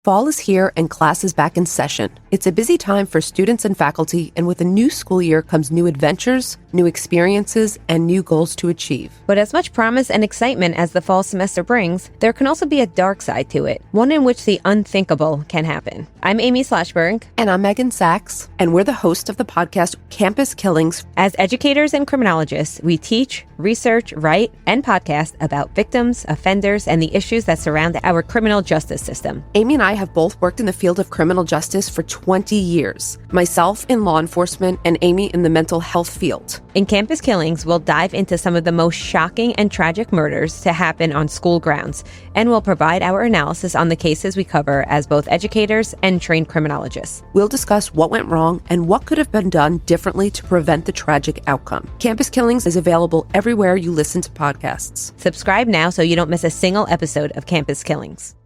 Fall is here and class is back in session. It's a busy time for students and faculty, and with a new school year comes new adventures, new experiences, and new goals to achieve. But as much promise and excitement as the fall semester brings, there can also be a dark side to it, one in which the unthinkable can happen. I'm Amy Slashberg. And I'm Megan Sachs, and we're the host of the podcast Campus Killings. As educators and criminologists, we teach, research, write, and podcast about victims, offenders, and the issues that surround our criminal justice system. Amy and I have both worked in the field of criminal justice for 20 years. Myself in law enforcement and Amy in the mental health field. In Campus Killings, we'll dive into some of the most shocking and tragic murders to happen on school grounds, and we'll provide our analysis on the cases we cover as both educators and trained criminologists. We'll discuss what went wrong and what could have been done differently to prevent the tragic outcome. Campus Killings is available everywhere you listen to podcasts. Subscribe now so you don't miss a single episode of Campus Killings.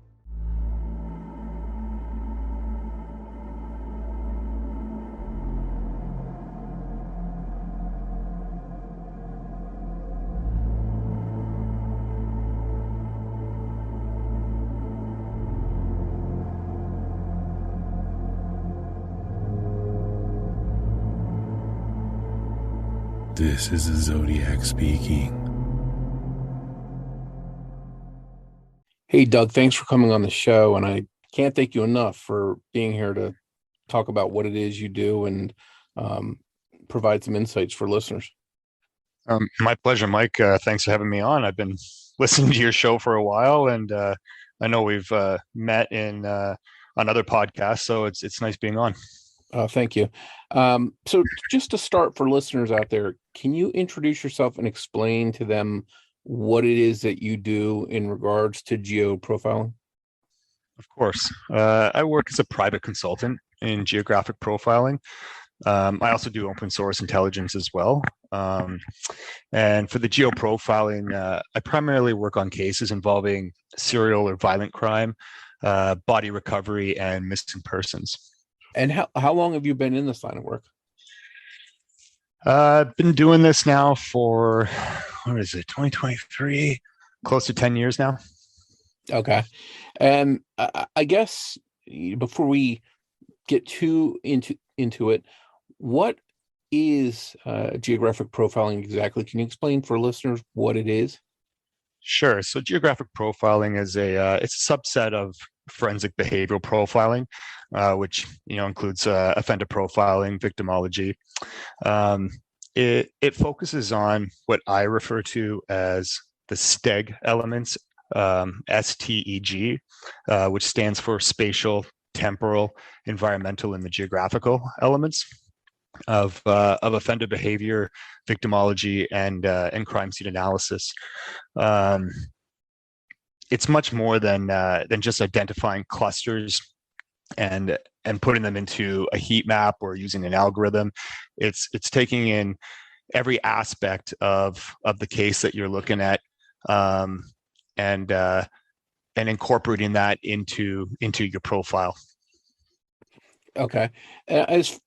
This is the Zodiac Speaking. Hey, Doug, thanks for coming on the show. And I can't thank you enough for being here to talk about what it is you do and provide some insights for listeners. My pleasure, Mike. Thanks for having me on. I've been listening to your show for a while, and I know we've met on other podcasts, so it's nice being on. Thank you. So just to start for listeners out there, can you introduce yourself and explain to them what it is that you do in regards to geoprofiling? Of course. I work as a private consultant in geographic profiling. I also do open source intelligence as well. And for the geoprofiling, I primarily work on cases involving serial or violent crime, body recovery, and missing persons. And how long have you been in this line of work? I've been doing this now for, 2023? Close to 10 years now. Okay. And I guess before we get too into it, what is geographic profiling exactly? Can you explain for listeners what it is? Sure. So geographic profiling is it's a subset of forensic behavioral profiling, which includes offender profiling, victimology. It focuses on what I refer to as the STEG elements, STEG, which stands for spatial, temporal, environmental, and the geographical elements of offender behavior, victimology, and crime scene analysis. It's much more than just identifying clusters and putting them into a heat map or using an algorithm. It's taking in every aspect of the case that you're looking at, and incorporating that into your profile. Okay. As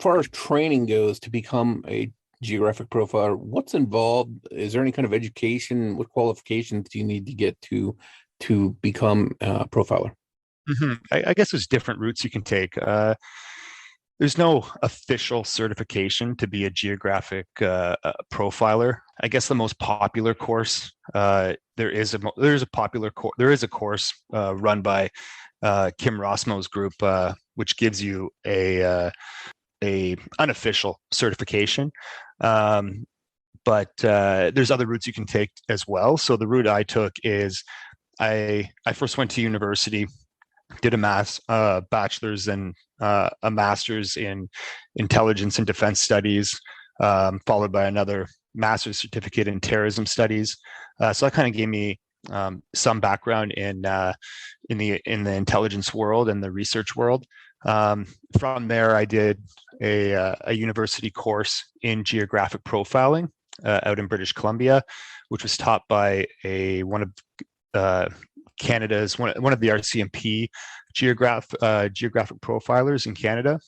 far as training goes to become a geographic profiler, what's involved? Is there any kind of education? What qualifications do you need to get to become a profiler? Mm-hmm. I guess there's different routes you can take. There's no official certification to be a geographic profiler. I guess the most popular course, there is a course run by Kim Rossmo's group, which gives you a unofficial certification. But there's other routes you can take as well. So the route I took is I first went to university, did a bachelor's and a master's in intelligence and defense studies, followed by another master's certificate in terrorism studies. So that kind of gave me some background in the intelligence world and the research world. From there, I did a university course in geographic profiling out in British Columbia, which was taught by one of Canada's one of the RCMP geographic profilers in Canada,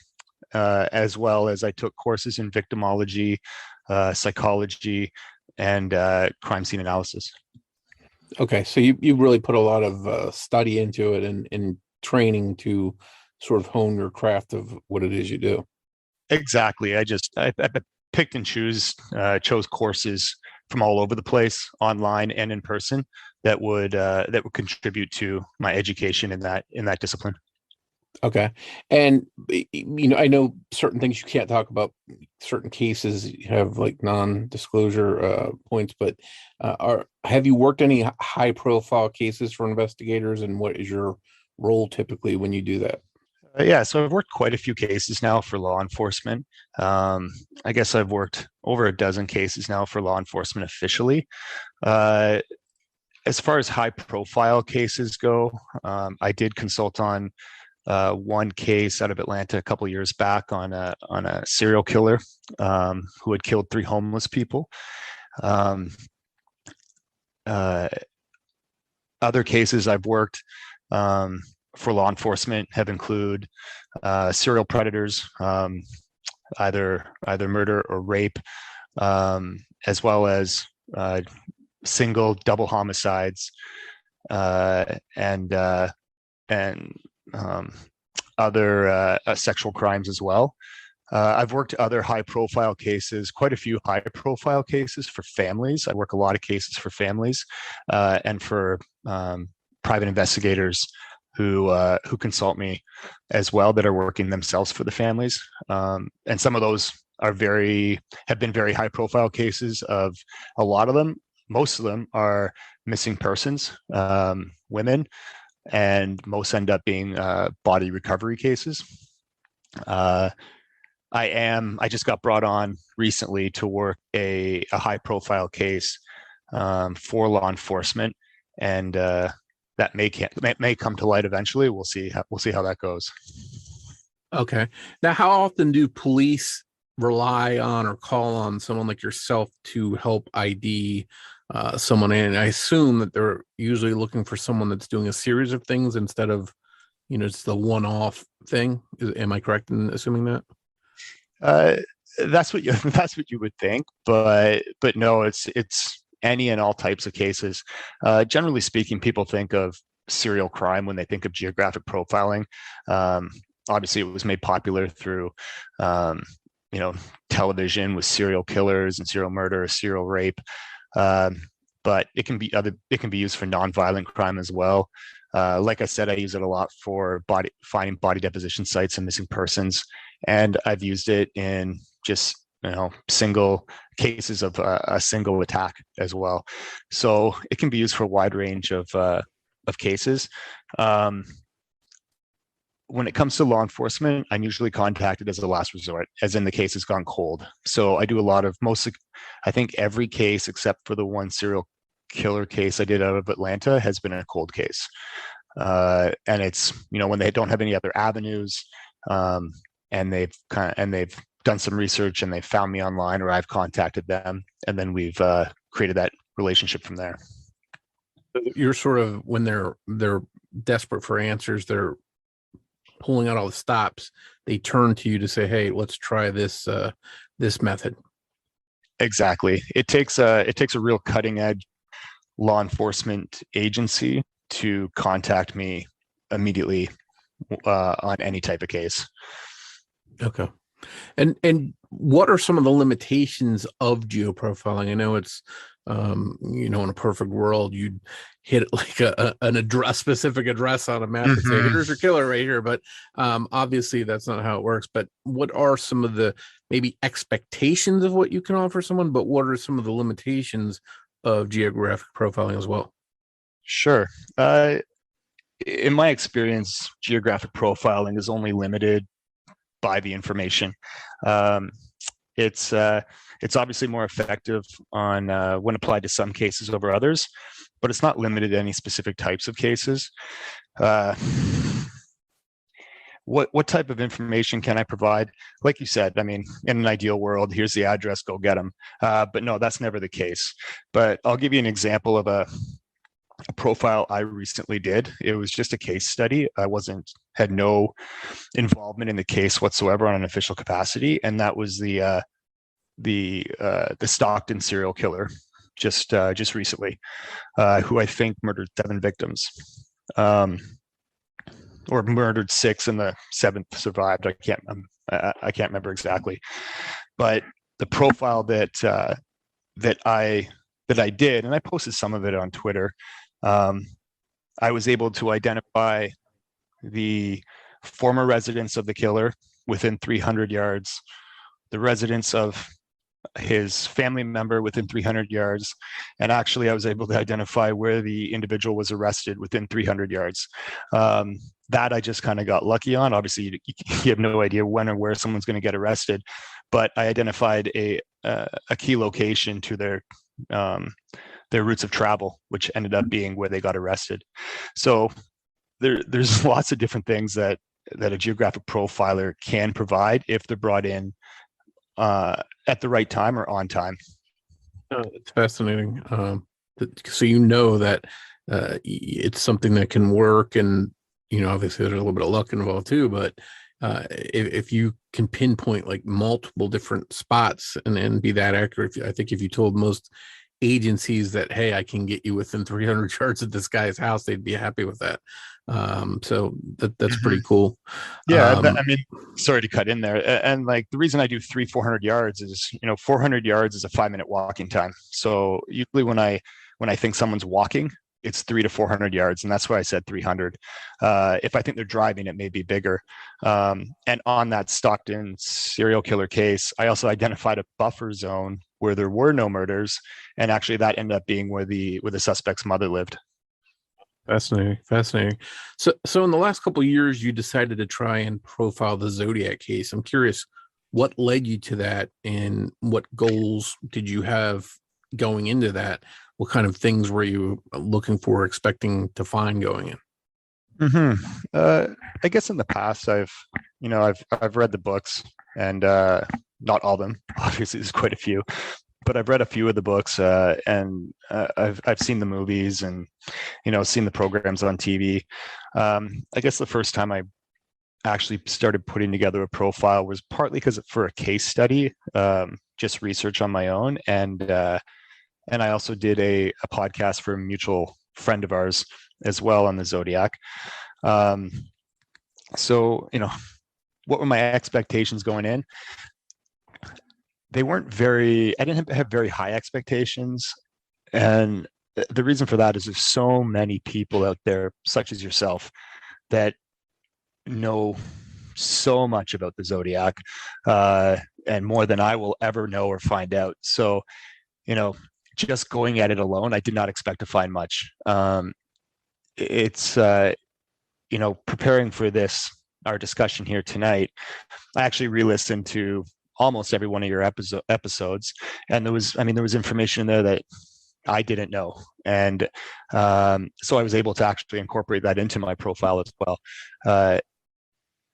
as well as I took courses in victimology, psychology, and crime scene analysis. Okay, so you really put a lot of study into it and training to sort of hone your craft of what it is you do. Exactly. I picked and chose courses from all over the place, online and in person, that would contribute to my education in that discipline. Okay. And, I know certain things you can't talk about, certain cases you have like non-disclosure points, but have you worked any high profile cases for investigators, and what is your role typically when you do that? Yeah, so I've worked quite a few cases now for law enforcement. I guess I've worked over a dozen cases now for law enforcement officially. As far as high profile cases go, I did consult on one case out of Atlanta a couple years back on a serial killer who had killed 3 homeless people. Other cases I've worked for law enforcement have include serial predators, either murder or rape, as well as single, double homicides, and other sexual crimes as well. I've worked other high-profile cases, quite a few high-profile cases for families. I work a lot of cases for families and for private investigators who consult me as well, that are working themselves for the families. And some of those have been very high-profile cases. Of a lot of them, most of them are missing persons, women, and most end up being body recovery cases. I just got brought on recently to work a high-profile case for law enforcement, and that may come to light eventually. We'll see how that goes. Okay. Now, how often do police rely on or call on someone like yourself to help ID someone in? I assume that they're usually looking for someone that's doing a series of things instead of, it's the one-off thing. Am I correct in assuming that? That's what you would think, but no, it's any and all types of cases. Generally speaking, people think of serial crime when they think of geographic profiling. Obviously, it was made popular through television with serial killers and serial murder, serial rape. But it can be used for nonviolent crime as well. Like I said, I use it a lot for finding body deposition sites and missing persons, and I've used it in just single cases of a single attack as well. So it can be used for a wide range of cases. When it comes to law enforcement, I'm usually contacted as a last resort, as in the case has gone cold. So I do a lot of I think every case except for the one serial killer case I did out of Atlanta has been a cold case. And it's, when they don't have any other avenues, and they've done some research and they found me online, or I've contacted them, and then we've created that relationship from there. You're sort of, when they're desperate for answers, they're pulling out all the stops, they turn to you to say, hey, let's try this method. Exactly. It takes a real cutting edge law enforcement agency to contact me immediately on any type of case. Okay. And what are some of the limitations of geoprofiling? I know it's, in a perfect world, you'd hit it like a specific address on a map and say, here's your killer right here. But obviously that's not how it works. But what are some of the maybe expectations of what you can offer someone? But what are some of the limitations of geographic profiling as well? Sure. In my experience, geographic profiling is only limited by the information. It's obviously more effective on when applied to some cases over others, but it's not limited to any specific types of cases. What type of information can I provide? Like you said, I mean, in an ideal world, here's the address, go get them. But no, that's never the case. But I'll give you an example of a profile I recently did. It was just a case study. I had no involvement in the case whatsoever on an official capacity, and that was the Stockton serial killer, just recently, who I think murdered 7 victims. or murdered 6 and the 7th survived. I can't remember exactly, but the profile that I did, and I posted some of it on Twitter. I was able to identify the former residence of the killer within 300 yards, the residence of his family member within 300 yards, and actually I was able to identify where the individual was arrested within 300 yards. That I just kind of got lucky on. Obviously, you have no idea when or where someone's going to get arrested, but I identified a key location to their routes of travel, which ended up being where they got arrested. So there's lots of different things that a geographic profiler can provide if they're brought in at the right time or on time. It's fascinating. So you know that it's something that can work, and obviously there's a little bit of luck involved too. But if you can pinpoint like multiple different spots and be that accurate, I think if you told most agencies that, hey, I can get you within 300 yards of this guy's house, they'd be happy with that. So that's pretty cool. Yeah, I mean, sorry to cut in there, and like the reason I do 400 yards is 400 yards is a 5-minute walking time. So usually when I think someone's walking, it's 300 to 400 yards, and that's why I said 300. If I think they're driving, it may be bigger. And on that Stockton serial killer case, I also identified a buffer zone where there were no murders, and actually that ended up being where the suspect's mother lived. Fascinating. So in the last couple of years, you decided to try and profile the Zodiac case. I'm curious, what led you to that, and what goals did you have going into that? What kind of things were you looking for, expecting to find going in? I guess in the past, I've read the books, and not all of them. Obviously, there's quite a few, but I've read a few of the books, and I've seen the movies, and seen the programs on TV. I guess the first time I actually started putting together a profile was partly because for a case study, just research on my own, and I also did a podcast for a mutual friend of ours as well on the Zodiac. So what were my expectations going in? They weren't I didn't have very high expectations. And the reason for that is there's so many people out there, such as yourself, that know so much about the Zodiac, and more than I will ever know or find out. So, just going at it alone, I did not expect to find much. It's, preparing for our discussion here tonight, I actually re-listened to almost every one of your episodes, and there was information in there that I didn't know, and so I was able to actually incorporate that into my profile as well.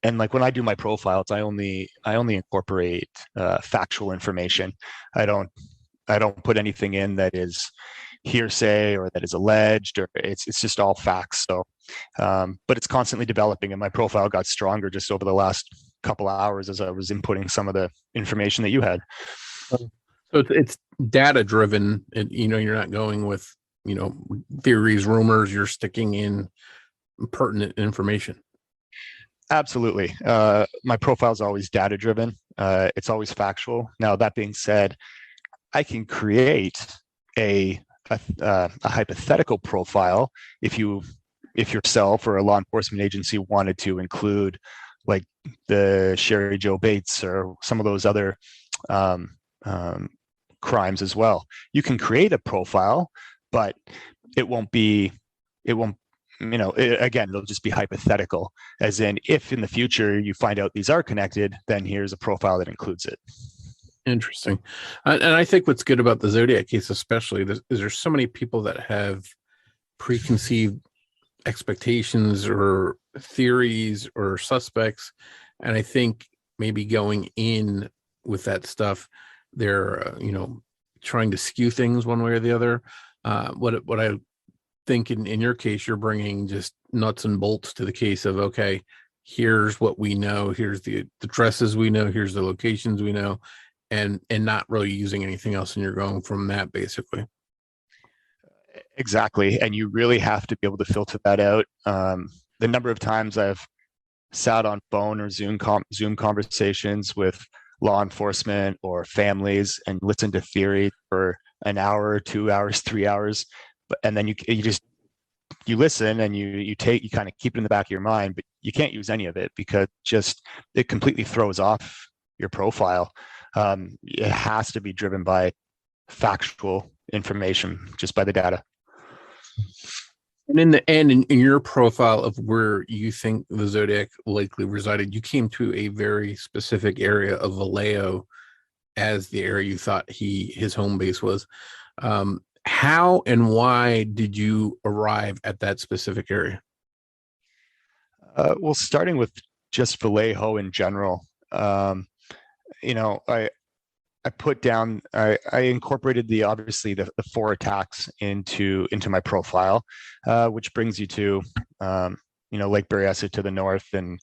And like when I do my profiles, I only incorporate factual information. I don't put anything in that is hearsay or that is alleged, or it's just all facts. So, but it's constantly developing, and my profile got stronger just over the last couple hours as I was inputting some of the information that you had. So it's data driven, and you're not going with theories, rumors. You're sticking in pertinent information. Absolutely. My profile is always data driven. It's always factual. Now, that being said, I can create a hypothetical profile if yourself or a law enforcement agency wanted to include like the Sherry Joe Bates or some of those other crimes as well. You can create a profile, but again, it'll just be hypothetical, as in if in the future you find out these are connected, then here's a profile that includes it. Interesting. And I think what's good about the Zodiac case especially is there's so many people that have preconceived expectations or theories or suspects, and I think maybe going in with that stuff, they're trying to skew things one way or the other. What I think in your case, you're bringing just nuts and bolts to the case of, okay, here's what we know, here's the addresses we know, here's the locations we know, and not really using anything else, and you're going from that basically. Exactly. And you really have to be able to filter that out. the number of times I've sat on phone or Zoom conversations with law enforcement or families and listened to theory for an hour, 2 hours, 3 hours, and then you listen and you kind of keep it in the back of your mind, but you can't use any of it because it completely throws off your profile. It has to be driven by factual information, just by the data. And in the end, in your profile of where you think the Zodiac likely resided, you came to a very specific area of Vallejo as the area you thought his home base was. How and why did you arrive at that specific area? Well, starting with just Vallejo in general, I put down, I incorporated obviously the 4 attacks into my profile, which brings you to, Lake Berryessa to the north, and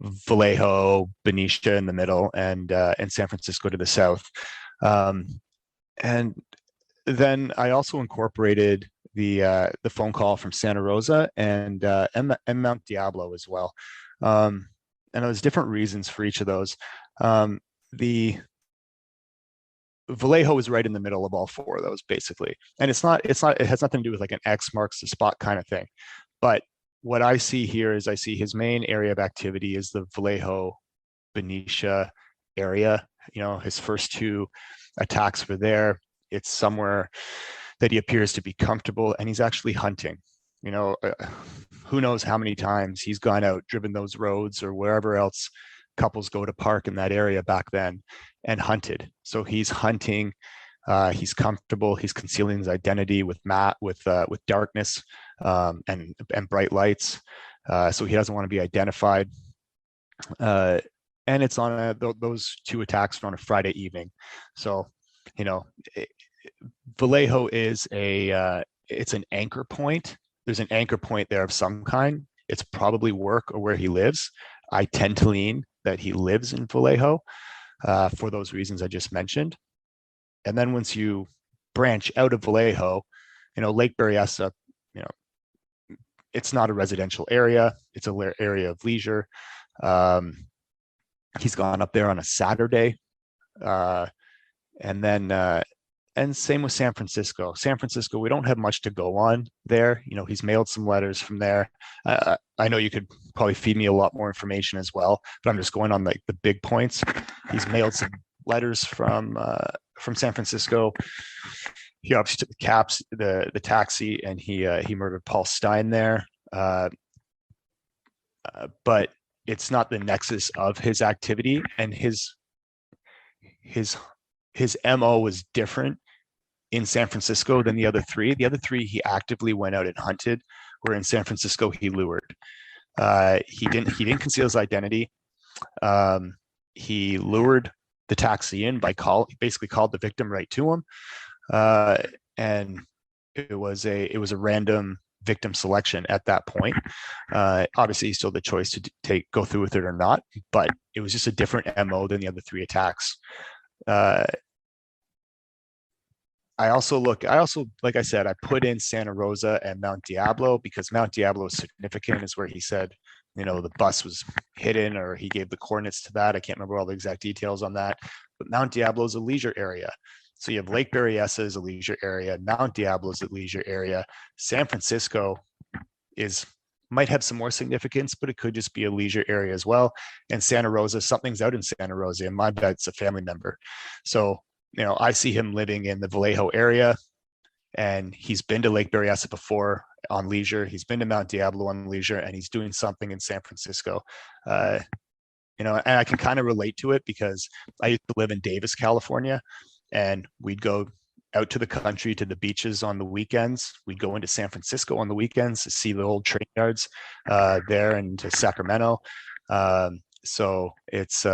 Vallejo, Benicia in the middle, and San Francisco to the south. And then I also incorporated the phone call from Santa Rosa and Mount Diablo as well. And there's different reasons for each of those. The Vallejo is right in the middle of all 4 of those, basically. And it has nothing to do with like an X marks the spot kind of thing. But what I see here is I see his main area of activity is the Vallejo, Benicia area. His first 2 attacks were there. It's somewhere that he appears to be comfortable, and he's actually hunting. Who knows how many times he's gone out, driven those roads or wherever else couples go to park in that area back then, and hunted. So he's hunting. He's comfortable. He's concealing his identity with darkness and bright lights. So he doesn't want to be identified. And it's on those 2 attacks are on a Friday evening. So Vallejo is it's an anchor point. There's an anchor point there of some kind. It's probably work or where he lives. I tend to lean that he lives in Vallejo for those reasons I just mentioned. And then once you branch out of Vallejo, Lake Berryessa, it's not a residential area. It's an area of leisure. He's gone up there on a Saturday. And same with San Francisco. San Francisco, we don't have much to go on there. He's mailed some letters from there. I know you could probably feed me a lot more information as well, but I'm just going on like the big points. He's mailed some letters from San Francisco. He obviously took the taxi, and he murdered Paul Stein there. But it's not the nexus of his activity, and his MO was different in San Francisco than the other 3. The other 3 he actively went out and hunted, where in San Francisco he lured. He didn't conceal his identity. He lured the taxi in by call. He basically called the victim right to him, and it was a random victim selection at that point. Obviously, he still had the choice to go through with it or not, but it was just a different MO than the other 3 attacks. I also, like I said, I put in Santa Rosa and Mount Diablo because Mount Diablo is significant, is where he said, the bus was hidden, or he gave the coordinates to that. I can't remember all the exact details on that, but Mount Diablo is a leisure area. So you have Lake Berryessa is a leisure area. Mount Diablo is a leisure area. San Francisco might have some more significance, but it could just be a leisure area as well. And Santa Rosa, something's out in Santa Rosa, and my bet it's a family member. So, I see him living in the Vallejo area, and he's been to Lake Berryessa before on leisure. He's been to Mount Diablo on leisure, and he's doing something in San Francisco. And I can kind of relate to it because I used to live in Davis, California, and we'd go out to the country, to the beaches on the weekends. We'd go into San Francisco on the weekends to see the old train yards there, and to Sacramento. So it's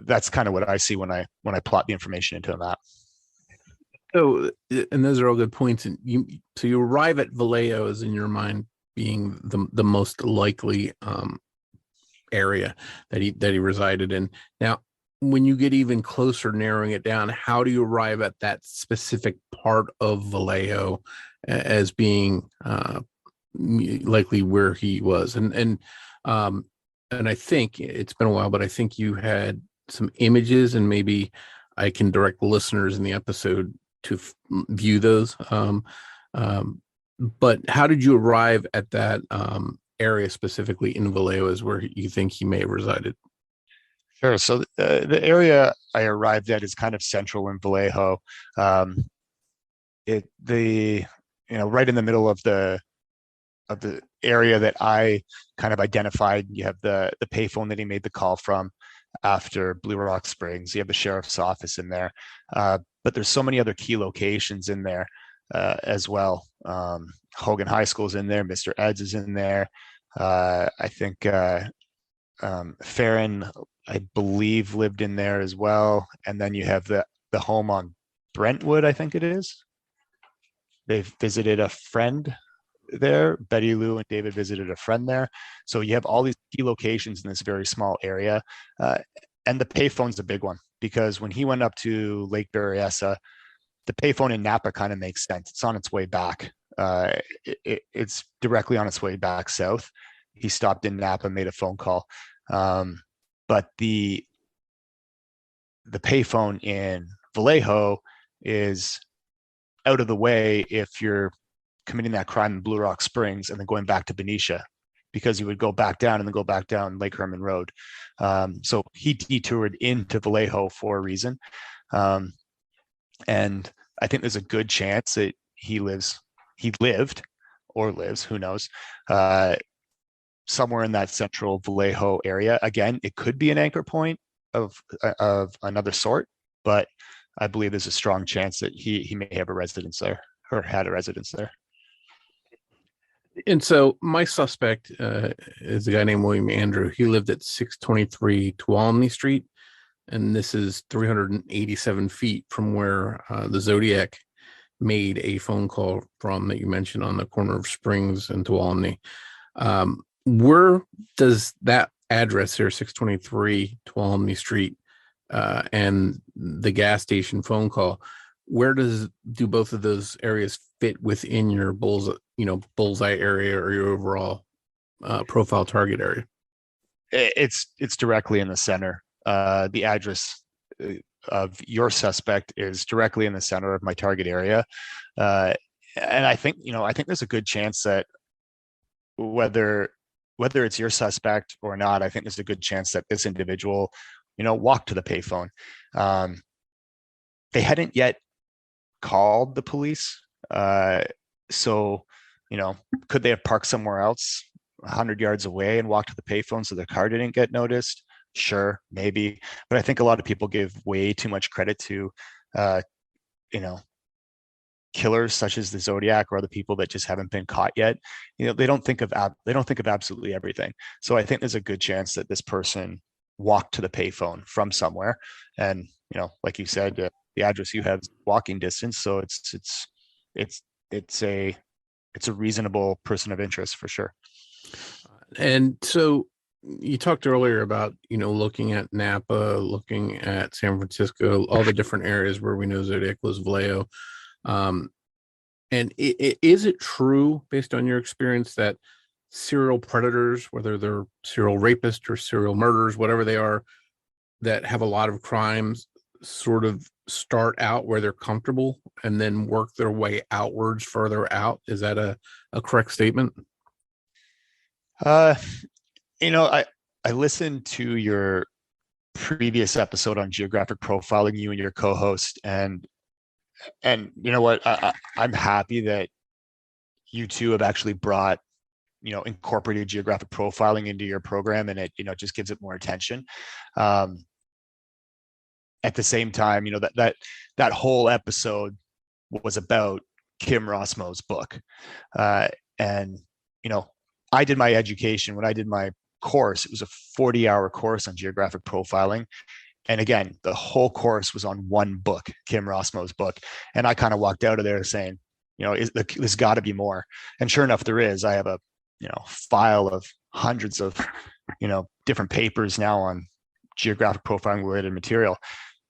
that's kind of what I see when I plot the information into a map. So, and those are all good points. And you arrive at Vallejo as in your mind being the most likely area that he resided in. Now, when you get even closer, narrowing it down, how do you arrive at that specific part of Vallejo as being likely where he was. And I think it's been a while, but I think you had some images, and maybe I can direct listeners in the episode to view those. But how did you arrive at that area specifically in Vallejo as where you think he may have resided? Sure. So the area I arrived at is kind of central in Vallejo. Um, right in the middle of the area that I kind of identified. You have the payphone that he made the call from after Blue Rock Springs. You have the sheriff's office in there, but there's so many other key locations in there as well. Hogan High School's in there. Mr. Ed's is in there. I think Farron, I believe, lived in there as well. And then you have the home on Brentwood, I think it is. They've visited a friend there. Betty Lou and David visited a friend there. So you have all these key locations in this very small area. And the payphone's a big one, because when he went up to Lake Berryessa, the payphone in Napa kind of makes sense. It's on its way back. It's directly on its way back south. He stopped in Napa, made a phone call. But the payphone in Vallejo is out of the way if you're committing that crime in Blue Rock Springs and then going back to Benicia, because you would go back down and then go back down Lake Herman Road. So he detoured into Vallejo for a reason. And I think there's a good chance that he lived or lives, who knows, somewhere in that central Vallejo area. Again, it could be an anchor point of another sort, but I believe there's a strong chance that he may have a residence there, or had a residence there. And so my suspect is a guy named William Andrew. He lived at 623 Tuolumne Street, and this is 387 feet from where the Zodiac made a phone call from, that you mentioned, on the corner of Springs and Tuolumne. Where does that address here, 623 Tuolumne Street, and the gas station phone call, where do both of those areas fit within your bullseye area, or your overall profile target area? It's directly in the center. The address of your suspect is directly in the center of my target area, and I think there's a good chance that whether it's your suspect or not, I think there's a good chance that this individual, walked to the payphone. They hadn't yet called the police, so could they have parked somewhere else 100 yards away and walked to the payphone so their car didn't get noticed? Sure, maybe, but I think a lot of people give way too much credit to killers such as the Zodiac or other people that just haven't been caught yet. They don't think of absolutely everything. So I think there's a good chance that this person walked to the payphone from somewhere, and like you said, the address you have is walking distance, so it's a reasonable person of interest for sure. And so you talked earlier about looking at Napa, looking at San Francisco, all the different areas where we know Zodiac lives, Vallejo. And is it true, based on your experience, that serial predators, whether they're serial rapists or serial murderers, whatever they are, that have a lot of crimes, sort of start out where they're comfortable and then work their way outwards further out? Is that a correct statement? I listened to your previous episode on geographic profiling, you and your co-host, and you know what, I'm happy that you two have actually brought incorporated geographic profiling into your program, and it just gives it more attention. At the same time, that whole episode was about Kim Rossmo's book, and I did my education when I did my course. It was a 40-hour course on geographic profiling. And again, the whole course was on one book, Kim Rossmo's book. And I kind of walked out of there saying, there's got to be more. And sure enough, there is. I have a, file of hundreds of, different papers now on geographic profiling related material.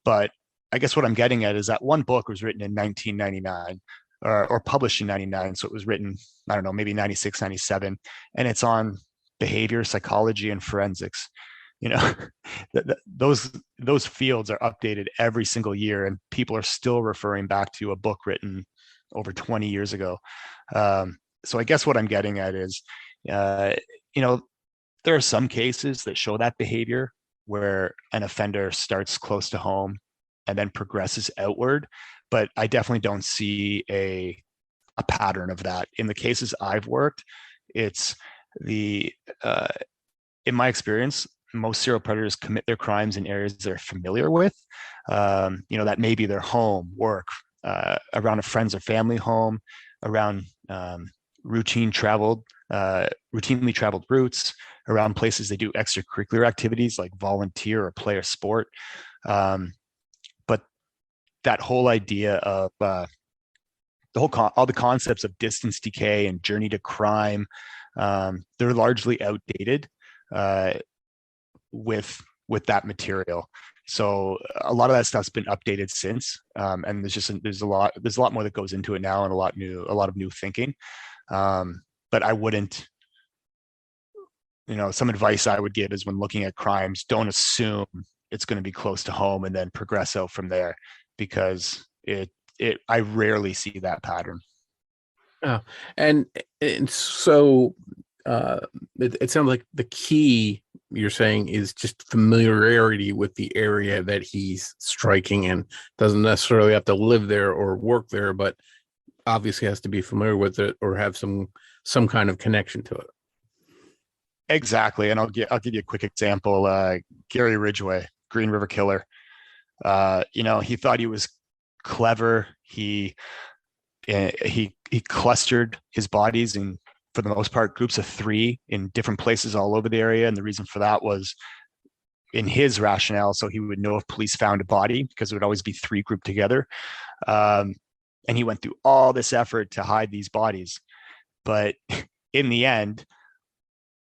But I guess what I'm getting at is that one book was written in 1999. or published in 99. So it was written, I don't know, maybe 96, 97. And it's on behavior, psychology, and forensics. You know, those fields are updated every single year, and people are still referring back to a book written over 20 years ago. So I guess what I'm getting at is, you know, there are some cases that show that behavior where an offender starts close to home and then progresses outward, but I definitely don't see a pattern of that. In the cases I've worked, it's in my experience, most serial predators commit their crimes in areas they're familiar with. That may be their home, work, around a friend's or family home, around routinely traveled routes, around places they do extracurricular activities like volunteer or play a sport. But that whole idea of all the concepts of distance decay and journey to crime, they're largely outdated with that material. So a lot of that stuff's been updated since, and there's a lot more that goes into it now, and a lot of new thinking. But I wouldn't, some advice I would give is, when looking at crimes, don't assume it's going to be close to home and then progress out from there, because I rarely see that pattern. Oh, and so it sounds like the key you're saying is just familiarity with the area that he's striking in. Doesn't necessarily have to live there or work there, but obviously has to be familiar with it or have some kind of connection to it. Exactly. And I'll give you a quick example. Gary Ridgway, Green River Killer. He thought he was clever. He clustered his bodies in, for the most part, groups of 3 in different places all over the area. And the reason for that was, in his rationale, so he would know if police found a body, because it would always be 3 grouped together. And he went through all this effort to hide these bodies. But in the end,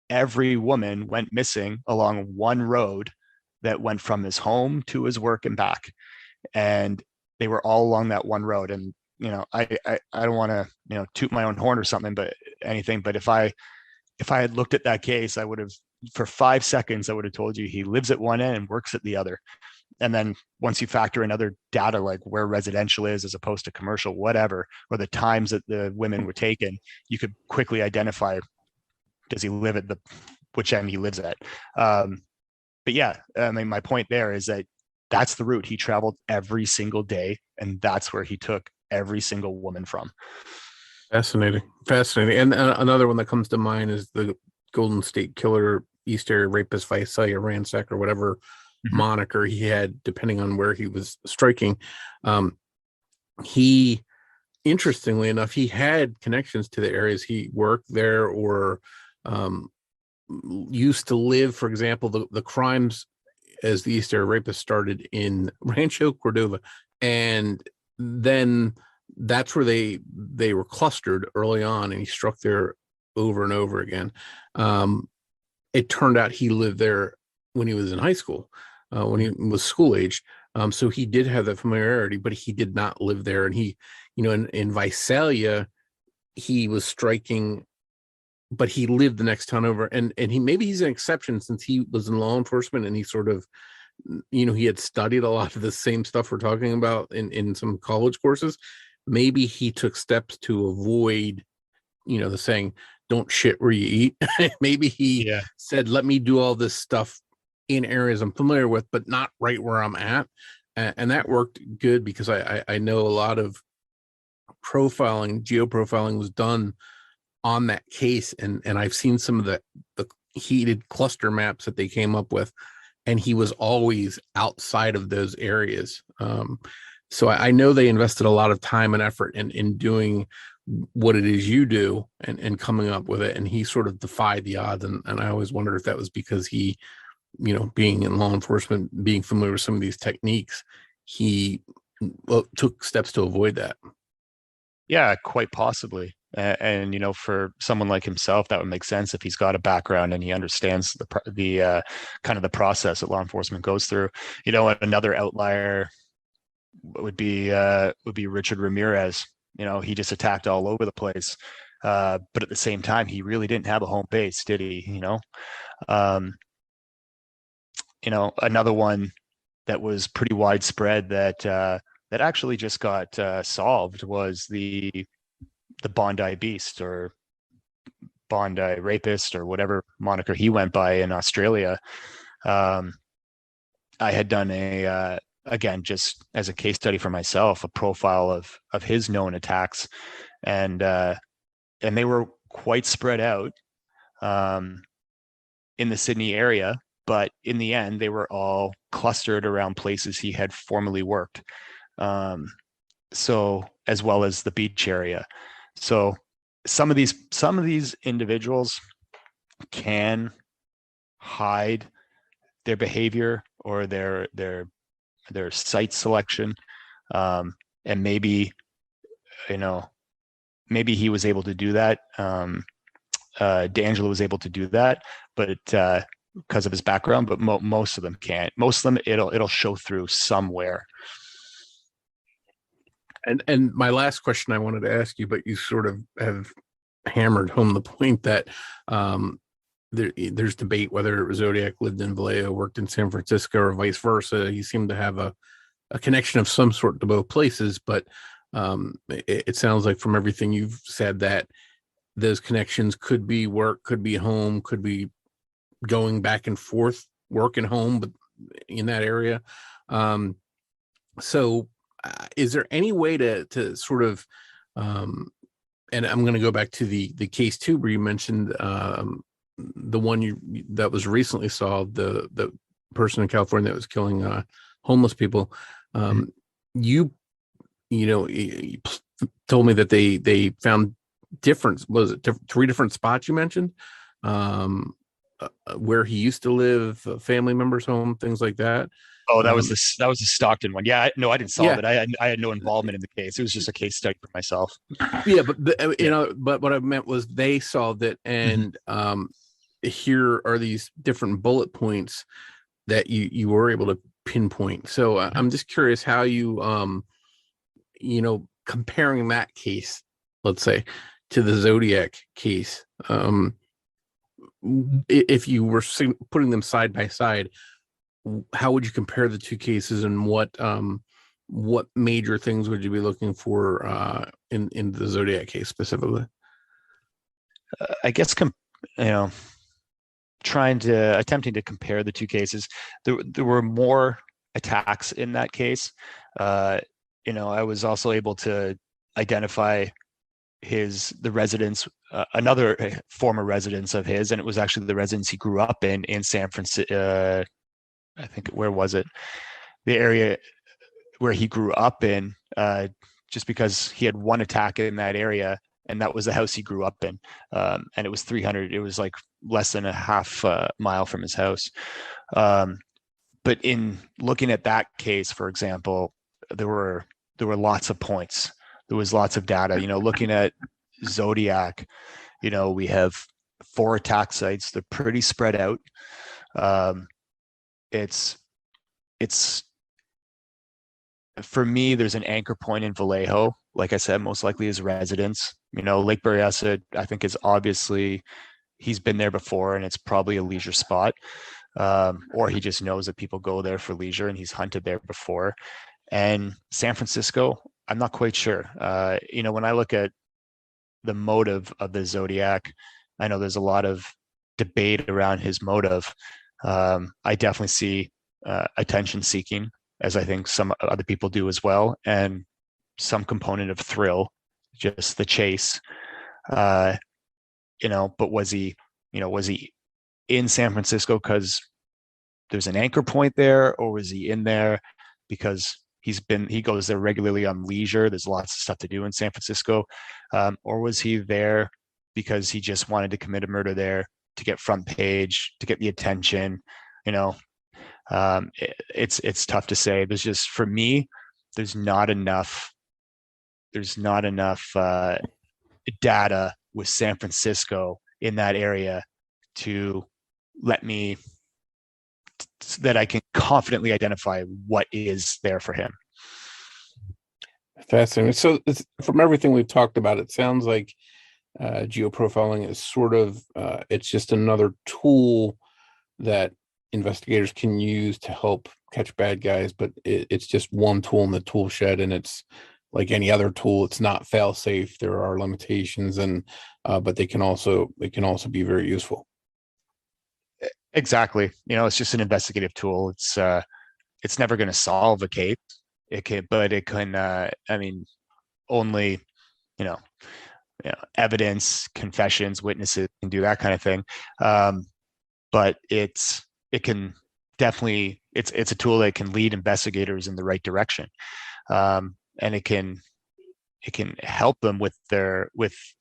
every woman went missing along one road that went from his home to his work and back. And they were all along that one road. And, I don't want to, toot my own horn or something, but if I had looked at that case, I would have, for 5 seconds, I would have told you he lives at one end and works at the other. And then once you factor in other data, like where residential is as opposed to commercial, whatever, or the times that the women were taken, you could quickly identify, does he live at which end he lives at? But yeah, my point there is that that's the route he traveled every single day, and that's where he took every single woman from. Fascinating. And another one that comes to mind is the Golden State Killer, East Area Rapist, Visalia Ransack, or whatever moniker he had, depending on where he was striking. He, interestingly enough, he had connections to the areas he worked there or used to live. For example, the crimes as the East Area Rapist started in Rancho Cordova, and then that's where they were clustered early on, and he struck there over and over again. It turned out he lived there when he was in high school, when he was school age. So he did have that familiarity, but he did not live there. And he, in Visalia, he was striking, but he lived the next town over. And he's an exception, since he was in law enforcement, and he sort of, he had studied a lot of the same stuff we're talking about in some college courses. Maybe he took steps to avoid, the saying, don't shit where you eat. Maybe he said, let me do all this stuff in areas I'm familiar with, but not right where I'm at. And that worked good, because I know a lot of geoprofiling was done on that case. And I've seen some of the heated cluster maps that they came up with, and he was always outside of those areas. So I know they invested a lot of time and effort in doing what it is you do and coming up with it. And he sort of defied the odds. And I always wondered if that was because he, being in law enforcement, being familiar with some of these techniques, he took steps to avoid that. Yeah, quite possibly. And for someone like himself, that would make sense if he's got a background and he understands the kind of the process that law enforcement goes through. Another outlier would be Richard Ramirez. he just attacked all over the place. But at the same time, he really didn't have a home base, did he? Um, another one that was pretty widespread that actually just got solved was the Bondi Beast, or Bondi Rapist, or whatever moniker he went by in Australia. I had done again, just as a case study for myself, a profile of his known attacks, and they were quite spread out in the Sydney area, but in the end, they were all clustered around places he had formerly worked. So, as well as the beach area. So some of these individuals can hide their behavior or their site selection, and maybe he was able to do that. D'Angelo was able to do that, but because of his background. But most of them can't. Most of them, it'll show through somewhere. And my last question I wanted to ask you, but you sort of have hammered home the point that there's debate whether Zodiac lived in Vallejo, worked in San Francisco, or vice versa. He seemed to have a connection of some sort to both places, but it sounds like from everything you've said that those connections could be work, could be home, could be going back and forth, work and home, but in that area. So is there any way to sort of, and I'm going to go back to the case too, where you mentioned the one that was recently solved, the person in California that was killing homeless people. You told me that they found three different spots you mentioned, where he used to live, family members' home, things like that. Oh, that was the Stockton one. Yeah, I didn't solve it. I had no involvement in the case. It was just a case study for myself. Yeah, but but what I meant was they solved it, and here are these different bullet points that you were able to pinpoint. So I'm just curious how you comparing that case, let's say, to the Zodiac case, if you were putting them side by side, how would you compare the two cases, and what major things would you be looking for in the Zodiac case specifically? I guess attempting to compare the two cases, there were more attacks in that case. I was also able to identify the residence, another former residence of his, and it was actually the residence he grew up in San Francisco. I think, where was it? The area where he grew up in, just because he had one attack in that area, and that was the house he grew up in. And it was 300, it was like less than a half mile from his house. But in looking at that case, for example, there were lots of points. There was lots of data. Looking at Zodiac, we have 4 attack sites. They're pretty spread out. It's for me, there's an anchor point in Vallejo, like I said, most likely his residence. Lake Berryessa, I think, is obviously, he's been there before, and it's probably a leisure spot, or he just knows that people go there for leisure and he's hunted there before. And San Francisco, I'm not quite sure. When I look at the motive of the Zodiac, I know there's a lot of debate around his motive. I definitely see attention seeking, as I think some other people do as well, and some component of thrill, just the chase. But was he in San Francisco because there's an anchor point there, or was he in there because he goes there regularly on leisure? There's lots of stuff to do in San Francisco. Or was he there because he just wanted to commit a murder there to get front page, to get the attention? It's tough to say. There's just, for me, there's not enough data with San Francisco in that area to let me, that I can confidently identify what is there for him. Fascinating. So from everything we've talked about, it sounds like geoprofiling is sort of it's just another tool that investigators can use to help catch bad guys, but it's just one tool in the tool shed, and it's like any other tool. It's not fail safe. There are limitations, and but they can also be very useful. Exactly. It's just an investigative tool. It's never going to solve a case. It can, but it can. Only you know, evidence, confessions, witnesses can do that kind of thing. But it can definitely it's a tool that can lead investigators in the right direction, and it can help them with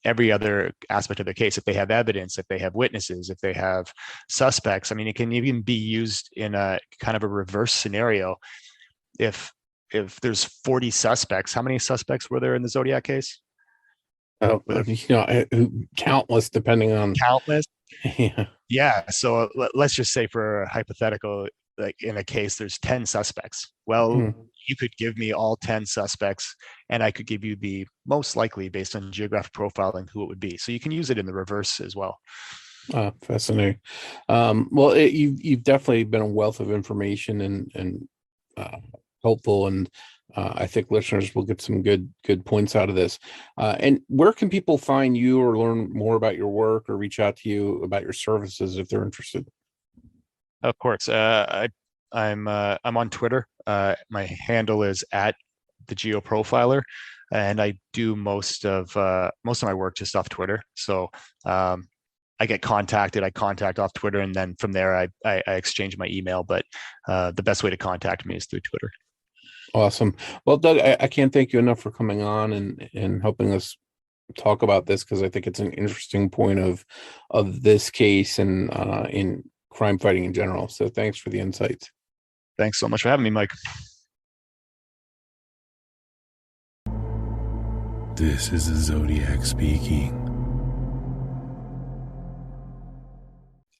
every other aspect of their case. If they have evidence, if they have witnesses, if they have suspects. It can even be used in a kind of a reverse scenario. If there's 40 suspects, how many suspects were there in the Zodiac case? Countless, depending on Countless. Yeah. Yeah. So let's just say, for a hypothetical, like in a case, there's 10 suspects. Well, you could give me all 10 suspects, and I could give you the most likely, based on geographic profiling, who it would be. So you can use it in the reverse as well. Fascinating. Well, you've definitely been a wealth of information and helpful, and I think listeners will get some good points out of this. And where can people find you or learn more about your work or reach out to you about your services if they're interested? Of course. I'm on Twitter. My handle is @the geoprofiler, and I do most of my work just off Twitter. So I get contacted. I contact off Twitter, and then from there I exchange my email. But the best way to contact me is through Twitter. Awesome. Well, Doug, I can't thank you enough for coming on and helping us talk about this, because I think it's an interesting point of this case and in crime fighting in general. So thanks for the insights. Thanks so much for having me, Mike. This is the Zodiac speaking.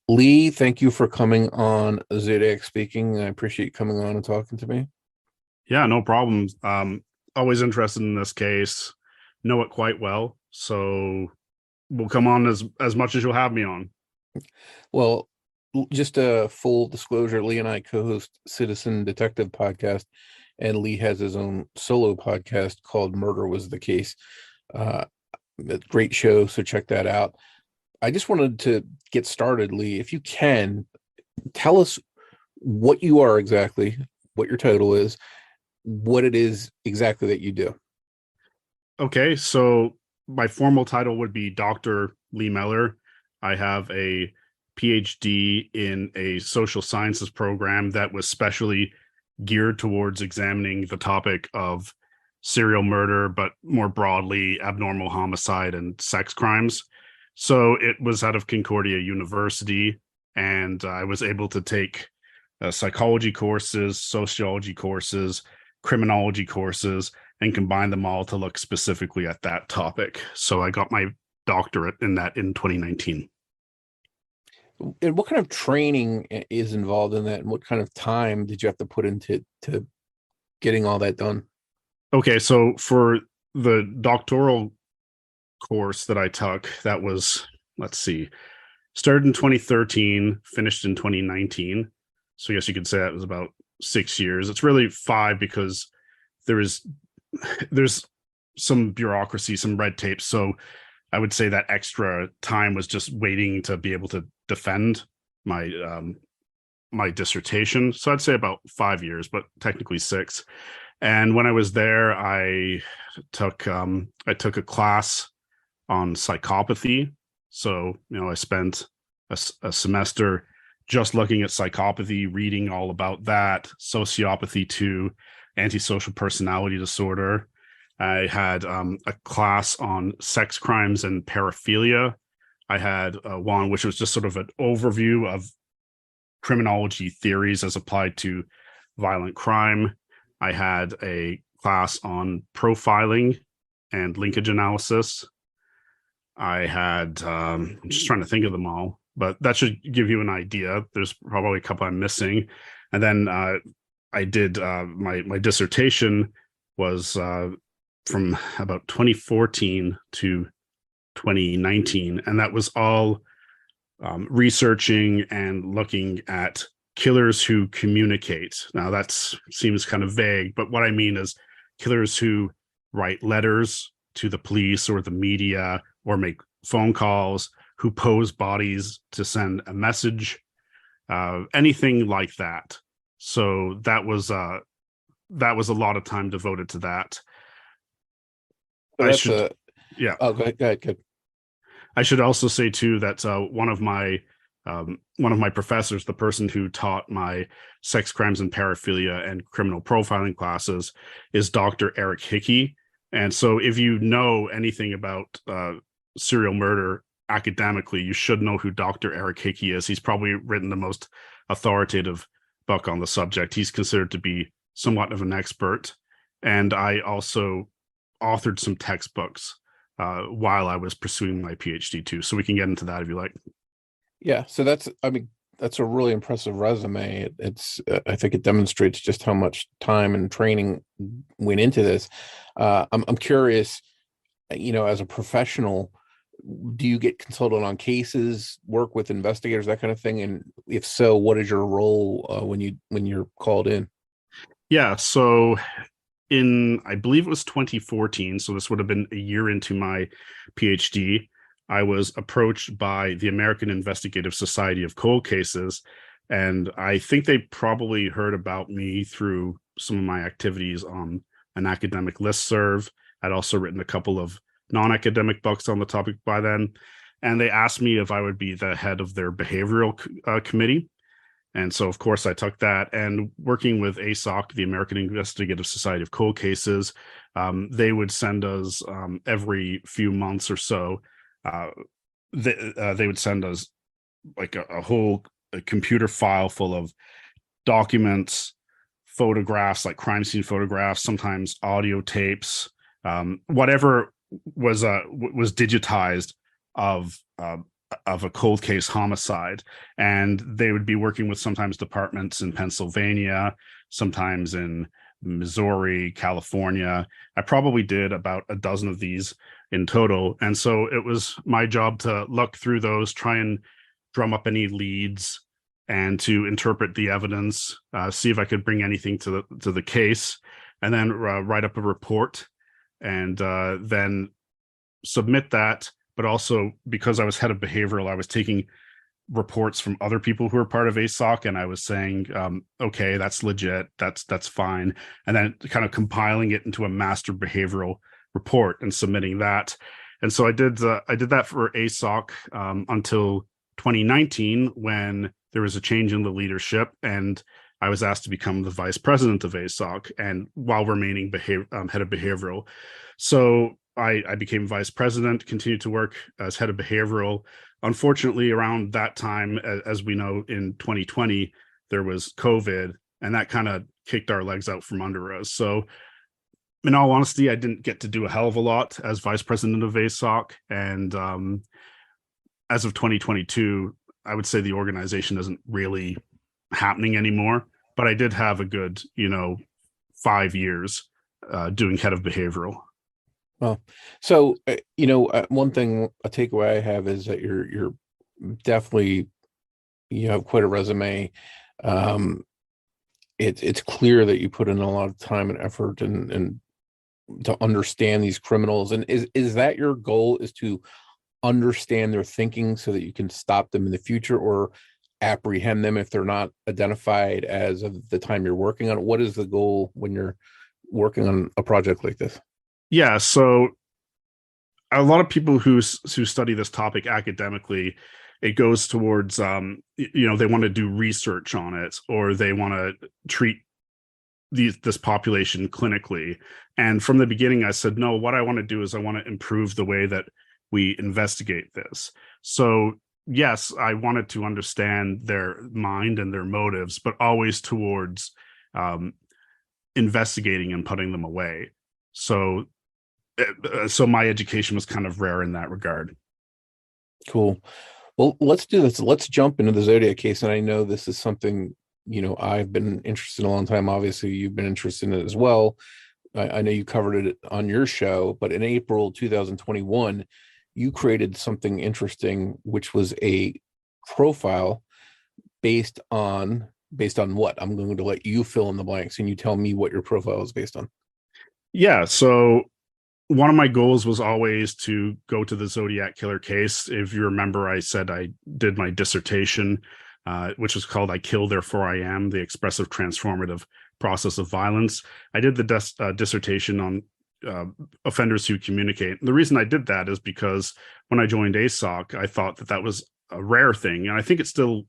Lee, thank you for coming on Zodiac Speaking. I appreciate you coming on and talking to me. Yeah, no problems. Always interested in this case. Know it quite well, so we'll come on as much as you'll have me on. Well, just a full disclosure, Lee and I co-host Citizen Detective podcast, and Lee has his own solo podcast called Murder Was the Case. Great show, so check that out. I just wanted to get started, Lee. If you can, tell us what you are exactly, what your title is, what it is exactly that you do. Okay, so my formal title would be Dr. Lee Meller. I have a PhD in a social sciences program that was specially geared towards examining the topic of serial murder, but more broadly, abnormal homicide and sex crimes. So it was out of Concordia University, and I was able to take psychology courses, sociology courses, criminology courses, and combine them all to look specifically at that topic. So I got my doctorate in that in 2019. And what kind of training is involved in that, and what kind of time did you have to put into getting all that done? Okay, so for the doctoral course that I took, that was, started in 2013, finished in 2019. So I guess you could say that was about 6 years. It's really 5 because there's some bureaucracy, some red tape. So I would say that extra time was just waiting to be able to defend my my dissertation. So I'd say about 5 years, but technically 6. And when I was there, I took a class on psychopathy. So I spent a semester just looking at psychopathy, reading all about that, sociopathy too, antisocial personality disorder. I had a class on sex crimes and paraphilia. I had one which was just sort of an overview of criminology theories as applied to violent crime. I had a class on profiling and linkage analysis. I had, I'm just trying to think of them all, but that should give you an idea. There's probably a couple I'm missing. And then I did my dissertation was from about 2014 to 2019, and that was all researching and looking at killers who communicate. Now that seems kind of vague, but what I mean is killers who write letters to the police or the media or make phone calls, who pose bodies to send a message, anything like that. So that was a lot of time devoted to that. So I that's should, yeah. Oh, go ahead. Good. I should also say too that one of my professors, the person who taught my sex crimes and paraphilia and criminal profiling classes, is Dr. Eric Hickey. And so if you know anything about serial murder academically, you should know who Dr. Eric Hickey is. He's probably written the most authoritative book on the subject. He's considered to be somewhat of an expert. And I also authored some textbooks while I was pursuing my PhD too. So we can get into that if you like. Yeah. So that's a really impressive resume. I think it demonstrates just how much time and training went into this. I'm curious, as a professional, do you get consulted on cases, work with investigators, that kind of thing? And if so, what is your role when you're called in? Yeah. So I believe it was 2014. So this would have been a year into my PhD. I was approached by the American Investigative Society of Cold Cases, and I think they probably heard about me through some of my activities on an academic listserv. I'd also written a couple of non-academic books on the topic by then, and they asked me if I would be the head of their behavioral committee. And so, of course, I took that, and working with ASOC, the American Investigative Society of Cold Cases, they would send us every few months or so. They would send us like a whole computer file full of documents, photographs, like crime scene photographs, sometimes audio tapes, whatever was digitized of a cold case homicide. And they would be working with sometimes departments in Pennsylvania, sometimes in Missouri, California. I probably did about a dozen of these in total. And so it was my job to look through those, try and drum up any leads, and to interpret the evidence, see if I could bring anything to the case, and then write up a report, and then submit that. But also, because I was head of behavioral, I was taking reports from other people who were part of ASOC, and I was saying, okay, that's legit, that's fine, and then kind of compiling it into a master behavioral report and submitting that. And so I did that for ASOC until 2019, when there was a change in the leadership, and I was asked to become the vice president of ASOC, and while remaining head of behavioral. So I became vice president, continued to work as head of behavioral. Unfortunately, around that time, as we know, in 2020, there was COVID, and that kind of kicked our legs out from under us. So in all honesty, I didn't get to do a hell of a lot as vice president of ASOC. And as of 2022, I would say the organization isn't really happening anymore. But I did have a good, 5 years doing head of behavioral. Well, so one thing, a takeaway I have is that you're definitely, you have quite a resume. It's clear that you put in a lot of time and effort and to understand these criminals. And is that your goal, is to understand their thinking so that you can stop them in the future, or apprehend them if they're not identified as of the time you're working on it? What is the goal when you're working on a project like this? Yeah, so a lot of people who study this topic academically, it goes towards they want to do research on it, or they want to treat this population clinically. And from the beginning, I said, no, what I want to do is I want to improve the way that we investigate this. So yes, I wanted to understand their mind and their motives, but always towards investigating and putting them away. So my education was kind of rare in that regard. Cool. Well, let's do this. Let's jump into the Zodiac case. And I know this is something, I've been interested in a long time. Obviously, you've been interested in it as well. I know you covered it on your show, but in April 2021, you created something interesting, which was a profile based on what? I'm going to let you fill in the blanks, and you tell me what your profile is based on. Yeah. So one of my goals was always to go to the Zodiac killer case. If you remember, I said I did my dissertation, which was called "I Kill, Therefore I Am: The Expressive Transformative Process of Violence." I did the dissertation on offenders who communicate. And the reason I did that is because when I joined ASOC, I thought that was a rare thing, and I think it still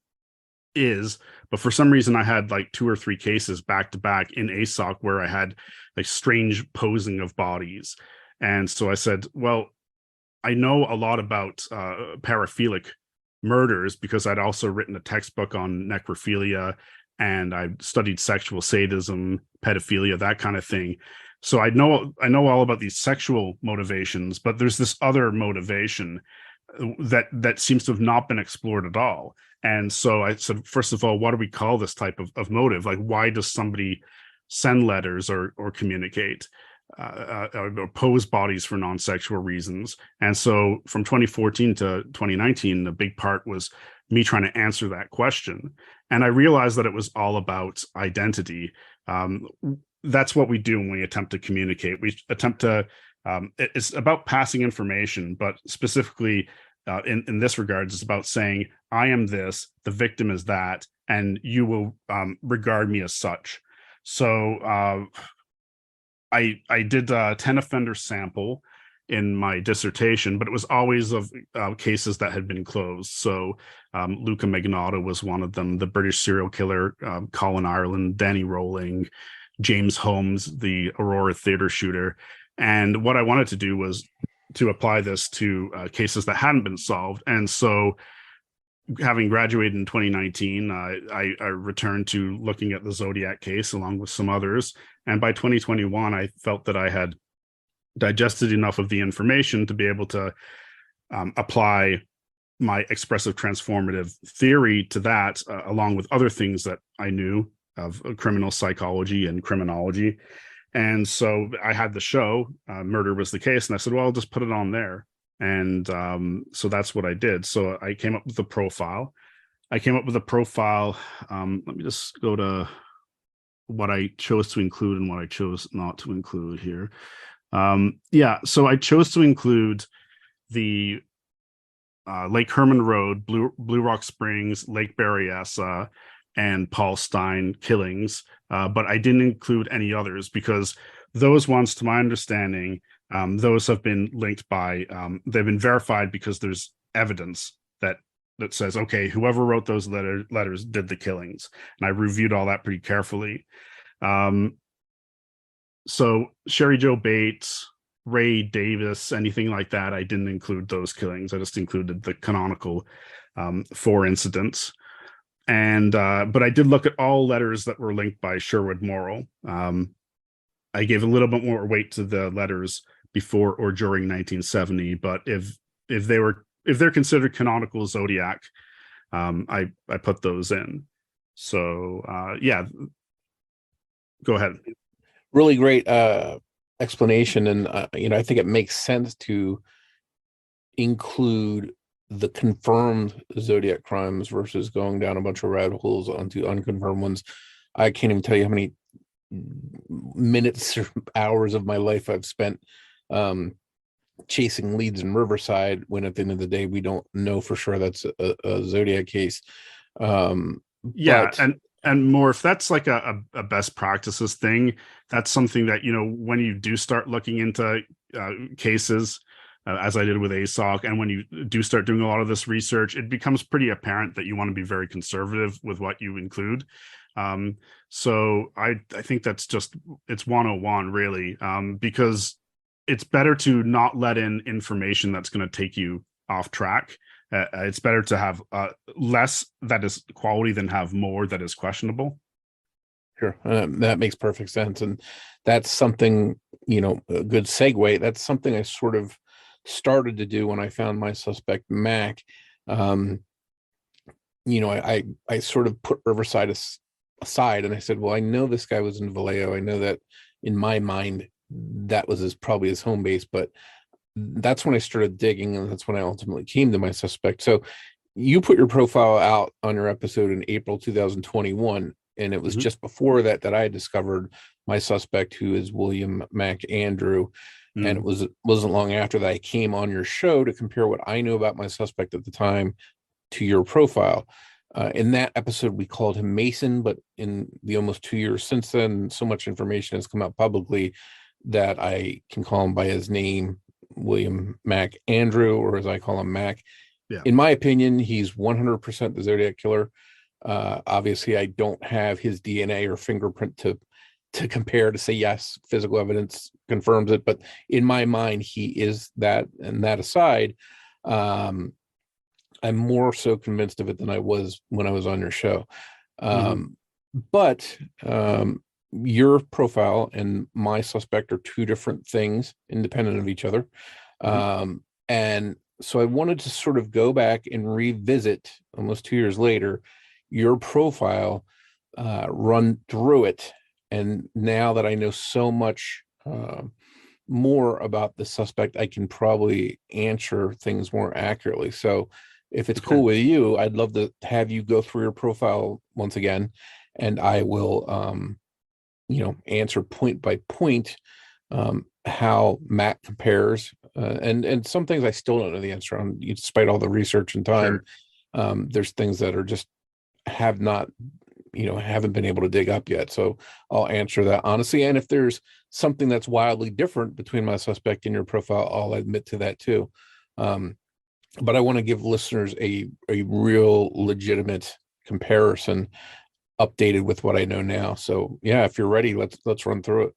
is, but for some reason I had like 2 or 3 cases back to back in ASOC where I had like strange posing of bodies. And so I said, well, I know a lot about paraphilic murders because I'd also written a textbook on necrophilia, and I studied sexual sadism, pedophilia, that kind of thing. So I know all about these sexual motivations, but there's this other motivation that seems to have not been explored at all. And so I said, first of all, what do we call this type of motive? Like, why does somebody send letters or communicate or pose bodies for non-sexual reasons? And so from 2014 to 2019, the big part was me trying to answer that question. And I realized that it was all about identity. That's what we do when we attempt to communicate. We attempt to, it's about passing information, but specifically in this regard, it's about saying, I am this, the victim is that, and you will regard me as such. So I did a 10 offender sample in my dissertation, but it was always of cases that had been closed. So Luca Magnotta was one of them, the British serial killer, Colin Ireland, Danny Rowling, James Holmes, the Aurora theater shooter. And what I wanted to do was to apply this to cases that hadn't been solved. And so having graduated in 2019, I returned to looking at the Zodiac case along with some others. And by 2021, I felt that I had digested enough of the information to be able to apply my expressive transformative theory to that, along with other things that I knew of criminal psychology and criminology. And so I had the show, Murder Was the Case, and I said, well, I'll just put it on there. And so that's what I did. So I came up with a profile. Let me just go to what I chose to include and what I chose not to include here. So I chose to include the Lake Herman Road, Blue Rock Springs, Lake Berryessa, and Paul Stein killings, but I didn't include any others because those ones, to my understanding, those have been linked by, they've been verified because there's evidence that says, okay, whoever wrote those letters did the killings. And I reviewed all that pretty carefully. So Sherry Jo Bates, Ray Davis, anything like that, I didn't include those killings. I just included the canonical 4 incidents. And but I did look at all letters that were linked by Sherwood Morrow. I gave a little bit more weight to the letters before or during 1970, but if they're considered canonical Zodiac, I put those in. So go ahead. Really great explanation, and I think it makes sense to include the confirmed Zodiac crimes versus going down a bunch of rabbit holes onto unconfirmed ones. I can't even tell you how many minutes or hours of my life I've spent chasing leads in Riverside when at the end of the day we don't know for sure that's a Zodiac case. And more, if that's like a best practices thing, that's something that, when you do start looking into cases, as I did with ASOC, and when you do start doing a lot of this research, it becomes pretty apparent that you want to be very conservative with what you include. So I think that's it's 101 really, because it's better to not let in information that's going to take you off track. It's better to have less that is quality than have more that is questionable. Sure. That makes perfect sense. And that's something, a good segue. That's something I sort of started to do when I found my suspect Mac. I sort of put Riverside aside, and I said, well, I know this guy was in Vallejo. I know that in my mind, that was probably his home base. But that's when I started digging, and that's when I ultimately came to my suspect. So you put your profile out on your episode in April 2021, and it was Mhm. just before that I discovered my suspect, who is William Mac Andrew. And it wasn't long after that I came on your show to compare what I knew about my suspect at the time to your profile. In that episode, we called him Mason, but in the almost 2 years since then, so much information has come out publicly that I can call him by his name, William Mac Andrew, or as I call him, Mac. Yeah. In my opinion, he's 100% the Zodiac killer. Obviously, I don't have his DNA or fingerprint to compare to say yes, physical evidence confirms it. But in my mind, he is that. And that aside, I'm more so convinced of it than I was when I was on your show. But your profile and my suspect are two different things, independent of each other. And so I wanted to sort of go back and revisit almost 2 years later your profile, run through it. And now that I know so much more about the suspect, I can probably answer things more accurately. So if it's cool with you, I'd love to have you go through your profile once again, and I will, answer point by point how Matt compares. And some things I still don't know the answer on, despite all the research and time. There's things that are just haven't been able to dig up yet. So I'll answer that honestly. And if there's something that's wildly different between my suspect and your profile, I'll admit to that too. But I want to give listeners a real legitimate comparison updated with what I know now. So yeah, if you're ready, let's run through it.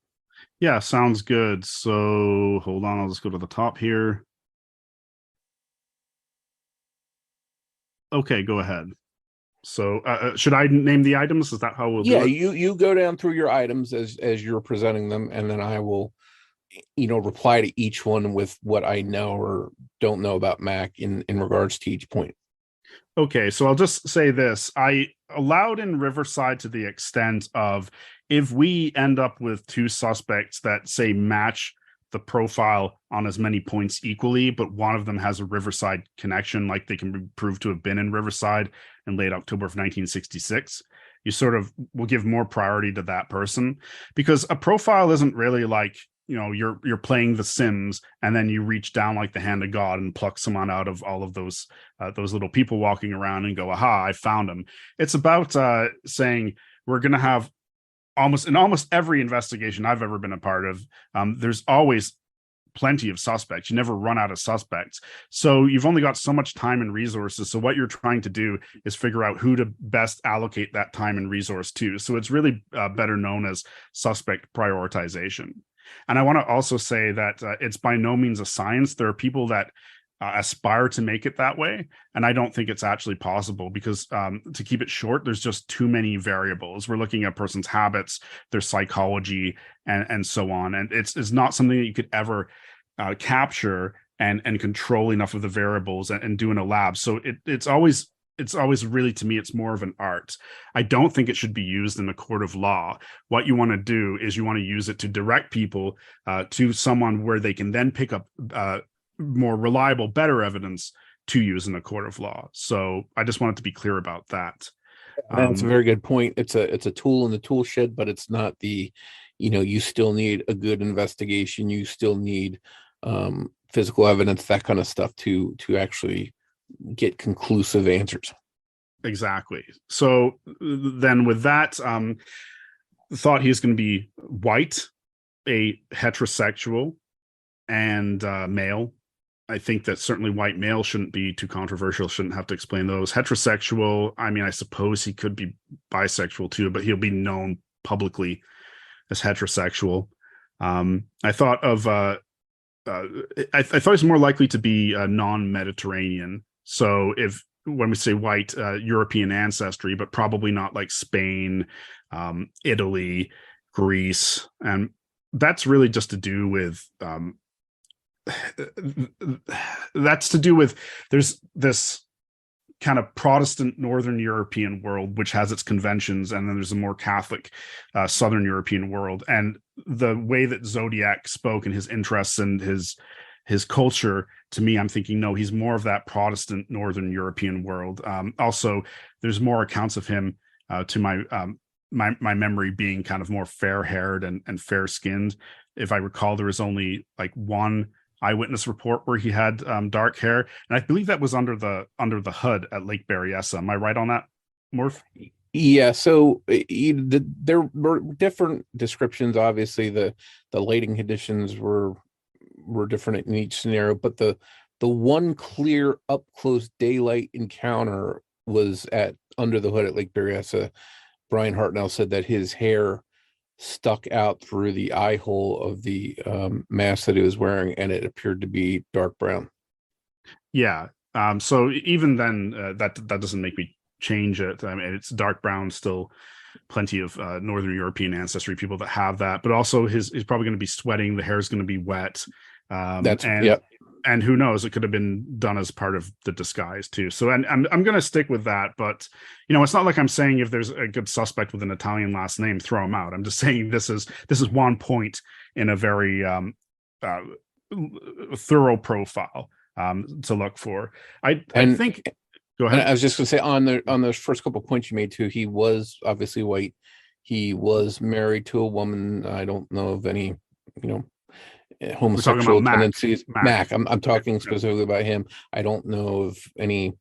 Yeah, sounds good. So hold on, I'll just go to the top here. Okay, go ahead. So should I name the items? Is that how we'll do it? Yeah, you go down through your items as you're presenting them, and then I will reply to each one with what I know or don't know about Mac in regards to each point. Okay, so I'll just say this. I allowed in Riverside to the extent of, if we end up with two suspects that say match the profile on as many points equally, but one of them has a Riverside connection, like they can be proved to have been in Riverside in late October of 1966, you sort of will give more priority to that person, because a profile isn't really like, you're playing The Sims and then you reach down like the hand of God and pluck someone out of all of those little people walking around and go, aha, I found them. It's about saying we're going to have almost every investigation I've ever been a part of, there's always plenty of suspects. You never run out of suspects. So you've only got so much time and resources. So what you're trying to do is figure out who to best allocate that time and resource to. So it's really better known as suspect prioritization. And I want to also say that it's by no means a science. There are people that aspire to make it that way, and I don't think it's actually possible, because to keep it short, there's just too many variables. We're looking at a person's habits, their psychology, and so on, and it's not something that you could ever capture and control enough of the variables and do in a lab. So it's always really, to me, it's more of an art. I don't think it should be used in a court of law. What you want to do is you want to use it to direct people to someone where they can then pick up more reliable, better evidence to use in a court of law. So I just wanted to be clear about that. That's a very good point. It's a tool in the tool shed, but it's not the, you still need a good investigation. You still need physical evidence, that kind of stuff to actually get conclusive answers. Exactly. So then with that, thought he's going to be white, a heterosexual, and male. I think that certainly white male shouldn't be too controversial, shouldn't have to explain those. Heterosexual, I mean, I suppose he could be bisexual too, but he'll be known publicly as heterosexual. I thought of I thought he's more likely to be non-Mediterranean. So when we say white, European ancestry, but probably not like Spain, Italy, Greece, and that's really just to do with there's this kind of Protestant Northern European world, which has its conventions, and then there's a more Catholic Southern European world. And the way that Zodiac spoke and his interests and his culture, to me, I'm thinking, no, he's more of that Protestant Northern European world. Also, there's more accounts of him to my memory being kind of more fair-haired and fair-skinned. If I recall, there was only like one eyewitness report where he had dark hair, and I believe that was under the hood at Lake Berryessa. Am I right on that, Morph? Yeah, so there were different descriptions. Obviously, the lighting conditions were different in each scenario, but the one clear up close daylight encounter was at under the hood at Lake Berryessa. Brian Hartnell said that his hair stuck out through the eye hole of the mask that he was wearing, and it appeared to be dark brown. Yeah. So even then, that doesn't make me change it. I mean, it's dark brown still. Plenty of Northern European ancestry people that have that, but also he's probably going to be sweating. The hair is going to be wet. And who knows? It could have been done as part of the disguise too. So, and I'm going to stick with that. But it's not like I'm saying if there's a good suspect with an Italian last name, throw him out. I'm just saying this is one point in a very thorough profile to look for. I think. Go ahead. I was just going to say on those first couple of points you made too, he was obviously white. He was married to a woman. I don't know of any, homosexual tendencies. Mac. I'm talking specifically about him. I don't know of any,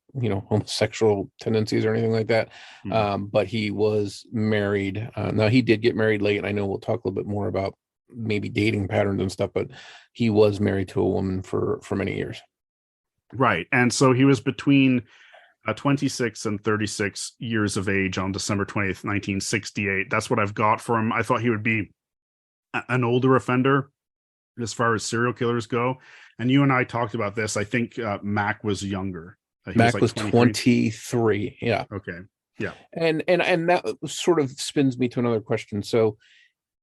homosexual tendencies or anything like that. But he was married. Now he did get married late, and I know we'll talk a little bit more about maybe dating patterns and stuff, but he was married to a woman for many years. Right. And so he was between 26 and 36 years of age on December 20th, 1968. That's what I've got for him. I thought he would be an older offender as far as serial killers go. And you and I talked about this. I think Mac was younger. Mac was 23. Yeah. Okay. Yeah. And that sort of spins me to another question. So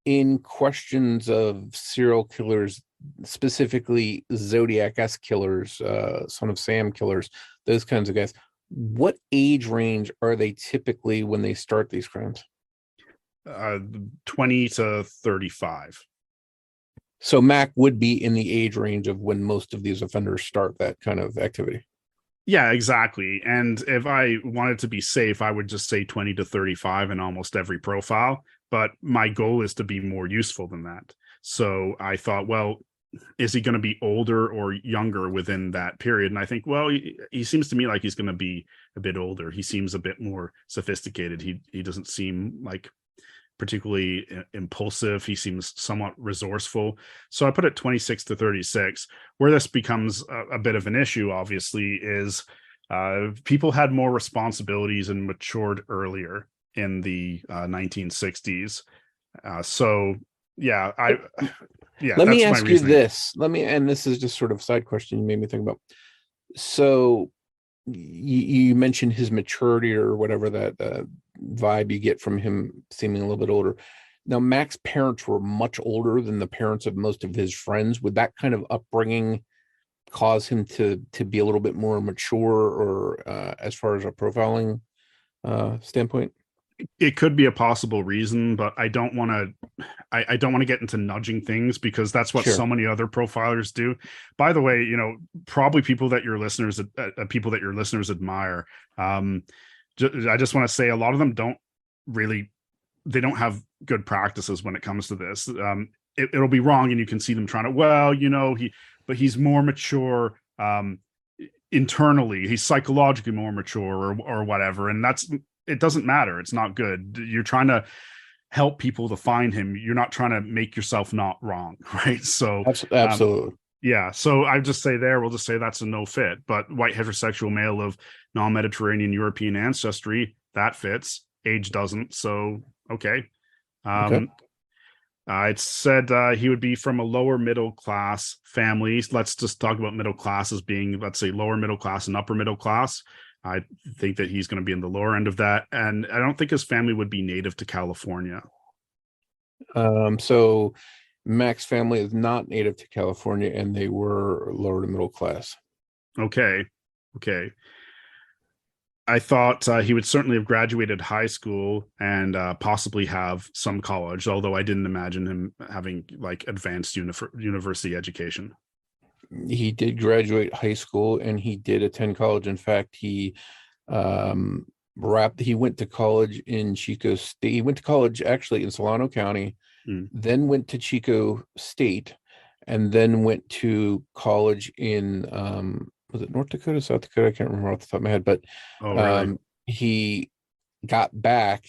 in questions of serial killers, specifically Zodiac-esque killers, Son of Sam killers, those kinds of guys, what age range are they typically when they start these crimes? 20 to 35. So Mac would be in the age range of when most of these offenders start that kind of activity. Yeah, exactly. And if I wanted to be safe, I would just say 20 to 35 in almost every profile. But my goal is to be more useful than that. So I thought, well, is he going to be older or younger within that period? And I think, well, he seems to me like he's going to be a bit older. He seems a bit more sophisticated. He doesn't seem like particularly impulsive. He seems somewhat resourceful. So I put it 26 to 36. Where this becomes a bit of an issue, obviously, is people had more responsibilities and matured earlier in the 1960s. Let me ask you this. And this is just sort of a side question you made me think about. So you mentioned his maturity or whatever, that vibe you get from him seeming a little bit older. Now, Mac's parents were much older than the parents of most of his friends. Would that kind of upbringing cause him to be a little bit more mature, or as far as a profiling standpoint? It could be a possible reason, but I don't want to get into nudging things, because that's what so many other profilers do. By the way, probably people that your listeners admire. I just want to say a lot of them don't have good practices when it comes to this. It'll be wrong, and you can see them trying to, but he's more mature internally. He's psychologically more mature or whatever. And it doesn't matter. It's not good. You're trying to help people to find him. You're not trying to make yourself not wrong. Right. So absolutely. Yeah. So we'll just say that's a no fit. But white heterosexual male of non-Mediterranean European ancestry, that fits. Age doesn't. So, okay. It said he would be from a lower middle class family. Let's just talk about middle class as being, let's say, lower middle class and upper middle class. I think that he's going to be in the lower end of that. And I don't think his family would be native to California. So Mac's family is not native to California, and they were lower to middle class. Okay. I thought he would certainly have graduated high school and possibly have some college, although I didn't imagine him having like advanced university education. He did graduate high school and he did attend college. In fact, um, he went to college in Chico State. He went to college actually in Solano County, Mm. then went to Chico State, and then went to college in was it North Dakota, South Dakota? I can't remember off the top of my head, but Oh, really? he got back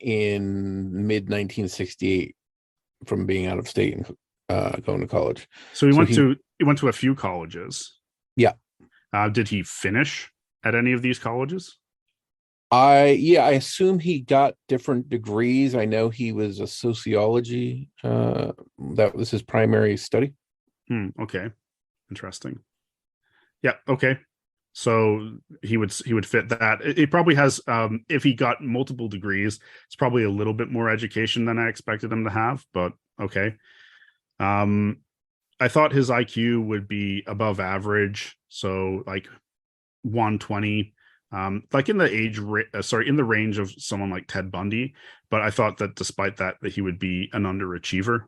in mid 1968 from being out of state and going to college. So he So went to a few colleges. Yeah. Did he finish at any of these colleges? I assume he got different degrees. I know he was a sociology. That was his primary study. Okay, interesting. Yeah. Okay. So he would fit that. It probably has. If he got multiple degrees, it's probably a little bit more education than I expected him to have. But okay. I thought his IQ would be above average, so like 120, like in the in the range of someone like Ted Bundy. But I thought that despite that he would be an underachiever.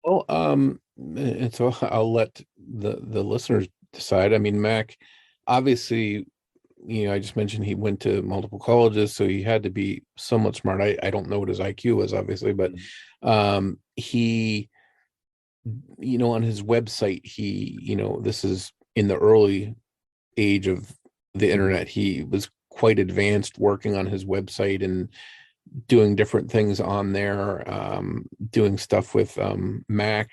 Well, and so I'll let the listeners decide. I mean, Mac, obviously, I just mentioned he went to multiple colleges, so he had to be somewhat smart. I don't know what his IQ was, obviously, but he, on his website, this is in the early age of the internet. He was quite advanced working on his website and doing different things on there, doing stuff with Mac,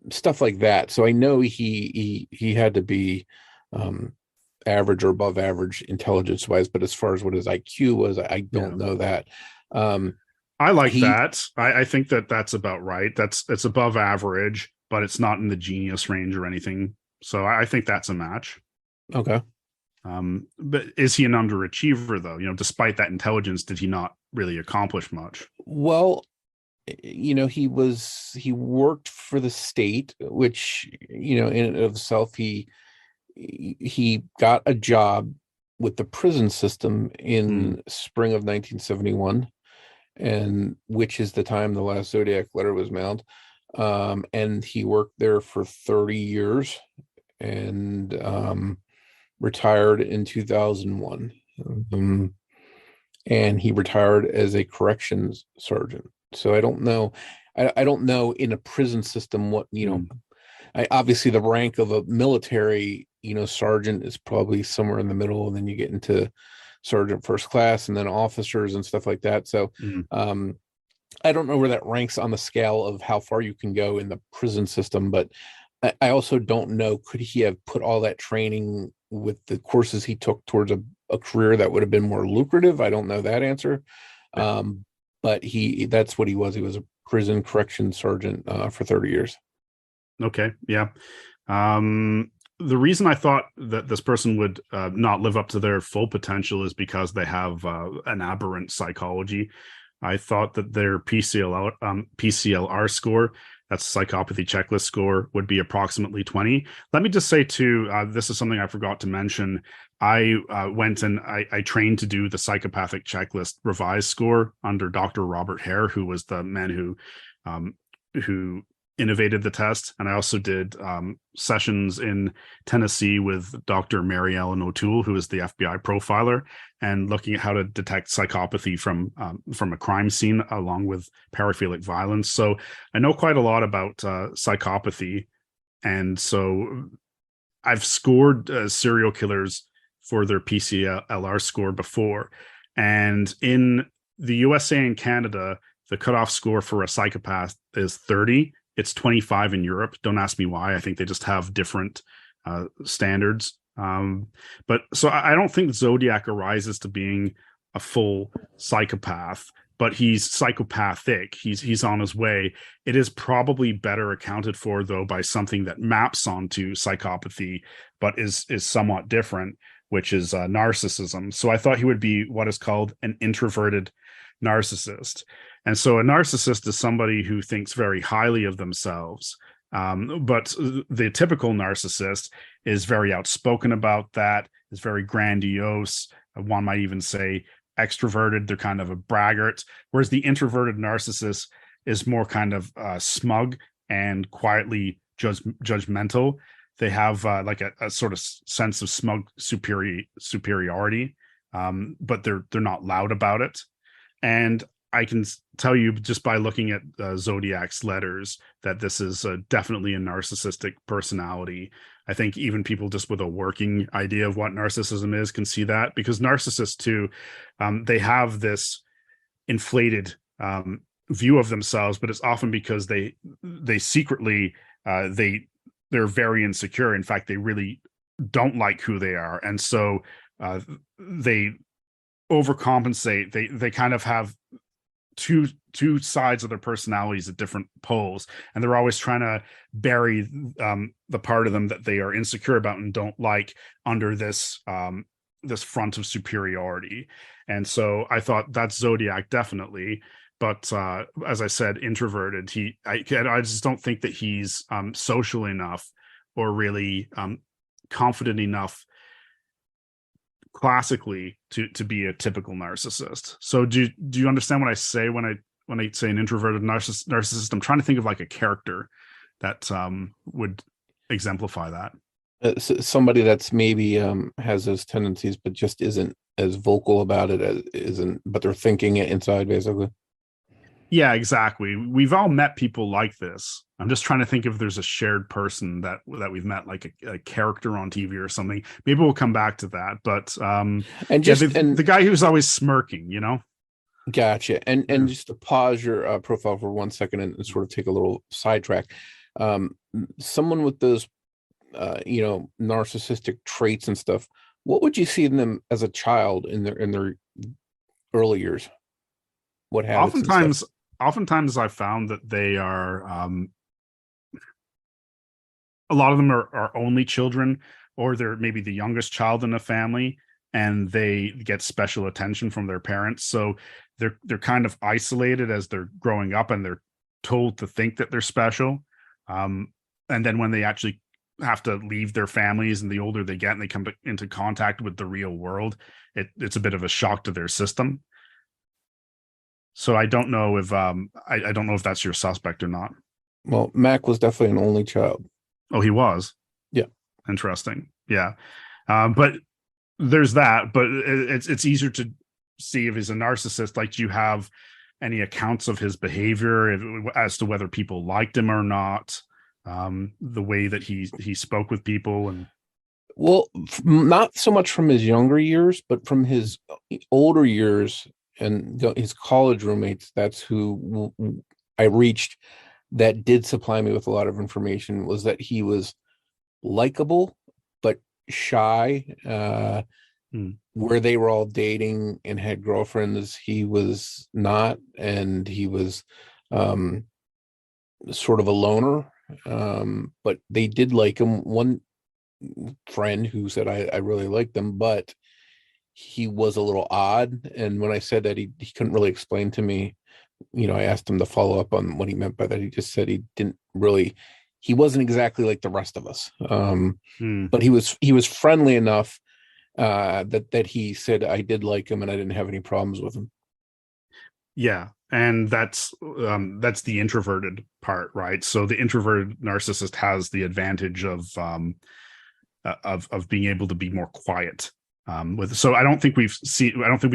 stuff like that. So I know he had to be average or above average intelligence wise, but as far as what his IQ was, I don't know that. I like that. I think that's about right. It's above average, but it's not in the genius range or anything. So I think that's a match. Okay. But is he an underachiever though? Despite that intelligence, did he not really accomplish much? Well, he worked for the state, which, in and of itself, he got a job with the prison system in spring of 1971, and which is the time the last Zodiac letter was mailed. And he worked there for 30 years and retired in 2001. And he retired as a corrections sergeant. So I don't know. I don't know in a prison system what, obviously the rank of a military, sergeant is probably somewhere in the middle, and then you get into sergeant first class and then officers and stuff like that. So I don't know where that ranks on the scale of how far you can go in the prison system, but I also don't know, could he have put all that training with the courses he took towards a career that would have been more lucrative? I don't know that answer. But that's what he was. He was a prison correction sergeant for 30 years. Okay. Yeah. The reason I thought that this person would not live up to their full potential is because they have an aberrant psychology. I thought that their PCLR score, that's psychopathy checklist score, would be approximately 20. Let me just say too, this is something I forgot to mention. I went and I trained to do the psychopathic checklist revised score under Dr. Robert Hare, who was the man who innovated the test. And I also did sessions in Tennessee with Dr. Mary Ellen O'Toole, who is the FBI profiler, and looking at how to detect psychopathy from a crime scene along with paraphilic violence. So I know quite a lot about psychopathy. And so I've scored serial killers for their PCLR score before. And in the USA and Canada, the cutoff score for a psychopath is 30. It's 25 in Europe. Don't ask me why. I think they just have different standards. But so I don't think Zodiac arises to being a full psychopath, but he's psychopathic. He's on his way. It is probably better accounted for, though, by something that maps onto psychopathy, but is somewhat different, which is narcissism. So I thought he would be what is called an introverted narcissist. And so a narcissist is somebody who thinks very highly of themselves. But the typical narcissist is very outspoken about that, is very grandiose. One might even say extroverted. They're kind of a braggart, whereas the introverted narcissist is more kind of smug and quietly judgmental. They have like a sort of sense of smug superiority, but they're not loud about it. And I can tell you just by looking at Zodiac's letters that this is definitely a narcissistic personality. I think even people just with a working idea of what narcissism is can see that, because narcissists too, they have this inflated view of themselves, but it's often because they secretly they're very insecure. In fact, they really don't like who they are, and so they overcompensate. They kind of have two sides of their personalities at different poles, and they're always trying to bury the part of them that they are insecure about and don't like under this this front of superiority. And so I thought that's Zodiac definitely, but as I said, introverted. I just don't think that he's social enough or really confident enough classically to be a typical narcissist. So do you understand what I say when I say an introverted narcissist? I'm trying to think of like a character that would exemplify that. Somebody that's maybe has those tendencies but just isn't as vocal about it but they're thinking it inside, basically. Yeah, exactly. We've all met people like this. I'm just trying to think if there's a shared person that we've met, like a character on TV or something. Maybe we'll come back to that. But and the guy who's always smirking, you know. Gotcha. And just to pause your profile for 1 second and sort of take a little sidetrack. Someone with those narcissistic traits and stuff, what would you see in them as a child in their early years? What habits? Oftentimes I found that they are a lot of them are only children, or they're maybe the youngest child in a family, and they get special attention from their parents. So they're kind of isolated as they're growing up, and they're told to think that they're special. And then when they actually have to leave their families, and the older they get and they come into contact with the real world, it's a bit of a shock to their system. So I don't know if I don't know if that's your suspect or not. Well, Mac was definitely an only child. Oh, he was? Yeah. Interesting. Yeah. But there's that, but it's easier to see if he's a narcissist. Like, do you have any accounts of his behavior as to whether people liked him or not? The way that he spoke with people? And well, not so much from his younger years, but from his older years and his college roommates. That's who I reached that did supply me with a lot of information, was that he was likable but shy. Where they were all dating and had girlfriends, he was not, and he was sort of a loner. But they did like him. One friend who said I really liked him, but he was a little odd. And when I said that, he couldn't really explain to me. I asked him to follow up on what he meant by that. He just said he wasn't exactly like the rest of us. But he was friendly enough that he said I did like him and I didn't have any problems with him. Yeah. And that's the introverted part, right? So the introverted narcissist has the advantage of being able to be more quiet. So I don't think we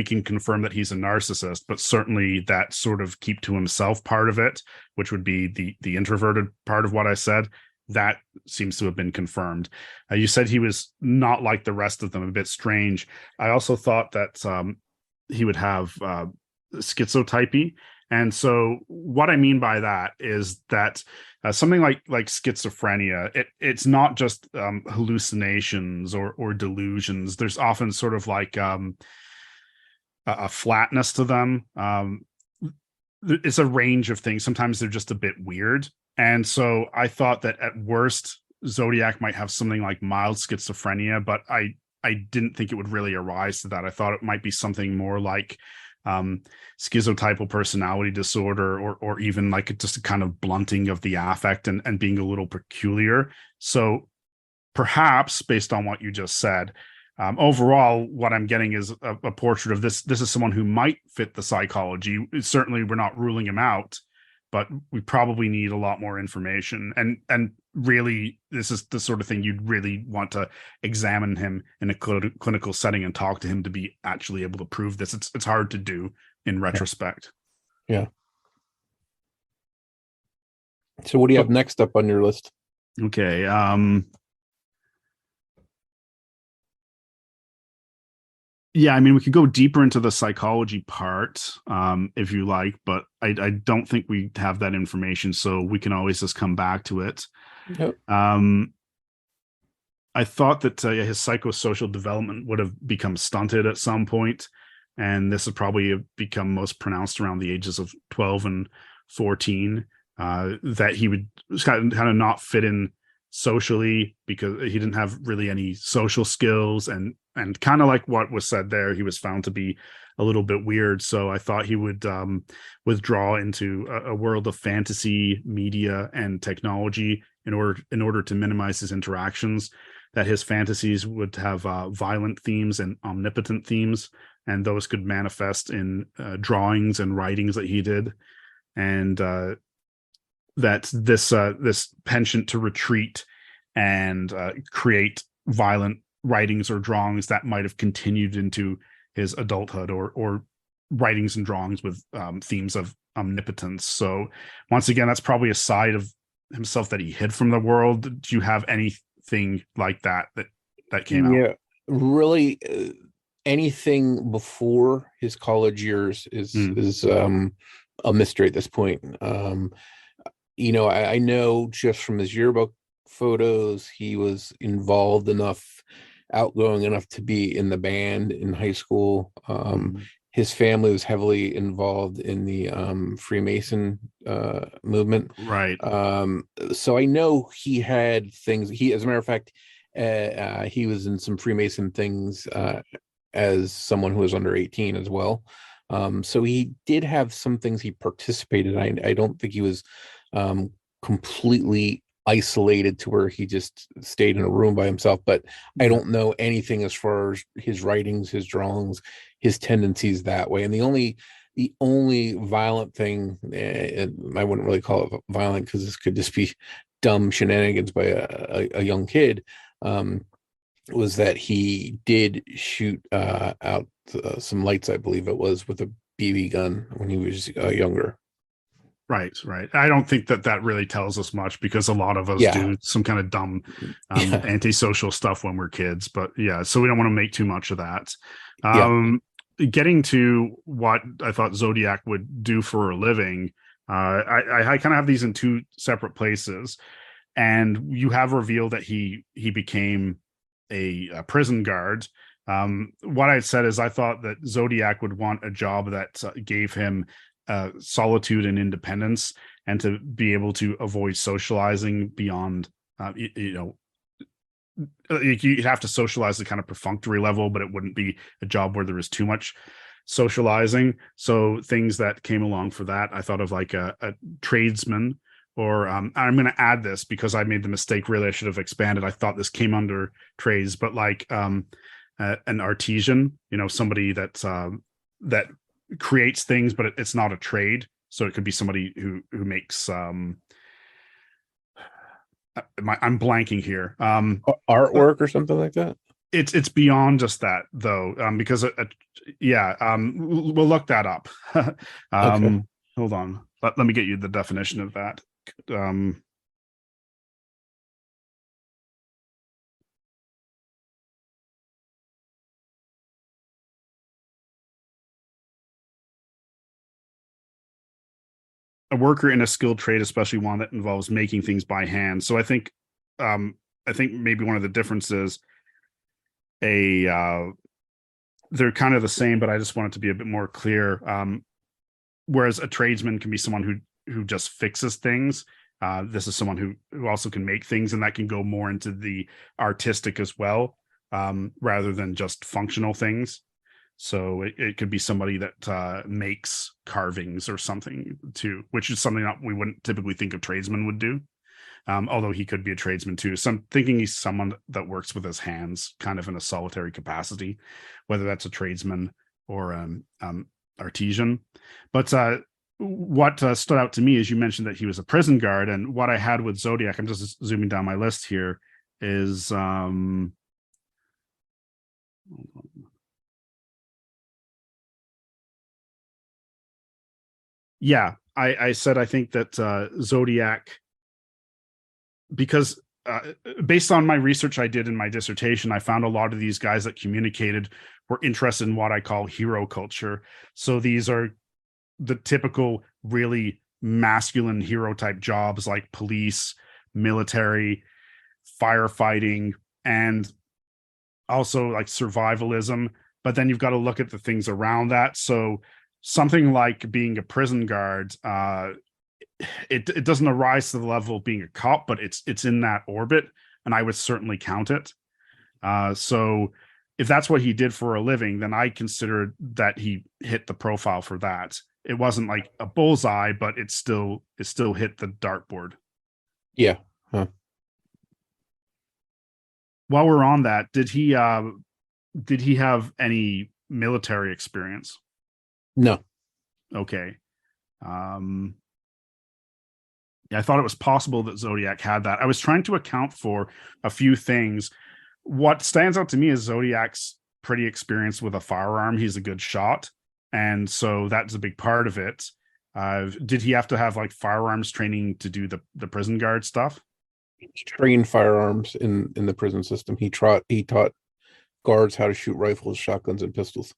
can confirm that he's a narcissist, but certainly that sort of keep to himself part of it, which would be the introverted part of what I said, that seems to have been confirmed. You said he was not like the rest of them, a bit strange. I also thought that he would have schizotypy. And so what I mean by that is that something like schizophrenia, it's not just hallucinations or delusions. There's often sort of like a flatness to them. It's a range of things. Sometimes they're just a bit weird. And so I thought that at worst, Zodiac might have something like mild schizophrenia, but I didn't think it would really arise to that. I thought it might be something more like schizotypal personality disorder, or even like just a kind of blunting of the affect and being a little peculiar. So perhaps based on what you just said, Overall, what I'm getting is a portrait of this. This is someone who might fit the psychology. Certainly, we're not ruling him out, but we probably need a lot more information. And really, this is the sort of thing you'd really want to examine him in a clinical setting and talk to him to be actually able to prove this. It's hard to do in retrospect. Yeah. So what do you have next up on your list? Okay. Yeah, I mean, we could go deeper into the psychology part if you like, but I don't think we have that information, so we can always just come back to it. Yep. I thought that his psychosocial development would have become stunted at some point, and this would probably have become most pronounced around the ages of 12 and 14, that he would kind of not fit in socially because he didn't have really any social skills, and kind of like what was said there, he was found to be a little bit weird. So I thought he would withdraw into a world of fantasy, media, and technology in order to minimize his interactions, that his fantasies would have violent themes and omnipotent themes, and those could manifest in drawings and writings that he did, and that this penchant to retreat and create violent writings or drawings that might have continued into his adulthood, or writings and drawings with themes of omnipotence. So once again, that's probably a side of himself that he hid from the world. Do you have anything like that came out? Yeah, really, anything before his college years is a mystery at this point. I know just from his yearbook photos, he was involved enough, outgoing enough to be in the band in high school. His family was heavily involved in the Freemason movement. Right. So I know he had things. As a matter of fact, he was in some Freemason things as someone who was under 18 as well. So he did have some things he participated in. I don't think he was completely isolated to where he just stayed in a room by himself, but I don't know anything as far as his writings, his drawings, his tendencies that way. And the only violent thing, I wouldn't really call it violent because this could just be dumb shenanigans by a young kid, was that he did shoot out some lights, I believe it was, with a BB gun when he was younger. Right. I don't think that really tells us much, because a lot of us do some kind of dumb antisocial stuff when we're kids. But yeah, so we don't want to make too much of that. Getting to what I thought Zodiac would do for a living, I kind of have these in two separate places. And you have revealed that he became a prison guard. What I said is I thought that Zodiac would want a job that gave him solitude and independence, and to be able to avoid socializing beyond, you'd have to socialize the kind of perfunctory level, but it wouldn't be a job where there was too much socializing. So things that came along for that, I thought of like a tradesman, or I'm going to add this because I made the mistake. Really, I should have expanded. I thought this came under trades, but like an artisan, somebody that creates things, but it's not a trade. So it could be somebody who makes I'm blanking here. Artwork or something like that. It's beyond just that though, because we'll look that up. Okay. Hold on. Let me get you the definition of that. A worker in a skilled trade, especially one that involves making things by hand. So I think maybe one of the differences, they're kind of the same, but I just want it to be a bit more clear. Whereas a tradesman can be someone who just fixes things. This is someone who also can make things, and that can go more into the artistic as well, rather than just functional things. So it could be somebody that makes carvings or something too, which is something that we wouldn't typically think a tradesman would do. although he could be a tradesman too. So I'm thinking he's someone that works with his hands, kind of in a solitary capacity, whether that's a tradesman or artisan. But what stood out to me is you mentioned that he was a prison guard, and what I had with Zodiac, I'm just zooming down my list here, is yeah, I said I think that Zodiac, because based on my research I did in my dissertation, I found a lot of these guys that communicated were interested in what I call hero culture. So these are the typical really masculine hero type jobs like police, military, firefighting, and also like survivalism. But then you've got to look at the things around that. So something like being a prison guard, it doesn't arise to the level of being a cop, but it's in that orbit, and I would certainly count it. So if that's what he did for a living, then I consider that he hit the profile for that. It wasn't like a bullseye, but it still hit the dartboard. Yeah. Huh. While we're on that, did he have any military experience? No. Okay. I thought it was possible that Zodiac had that. I was trying to account for a few things. What stands out to me is Zodiac's pretty experienced with a firearm. He's a good shot, and so that's a big part of it. Did he have to have like firearms training to do the prison guard stuff? He trained firearms in the prison system. He taught guards how to shoot rifles, shotguns, and pistols.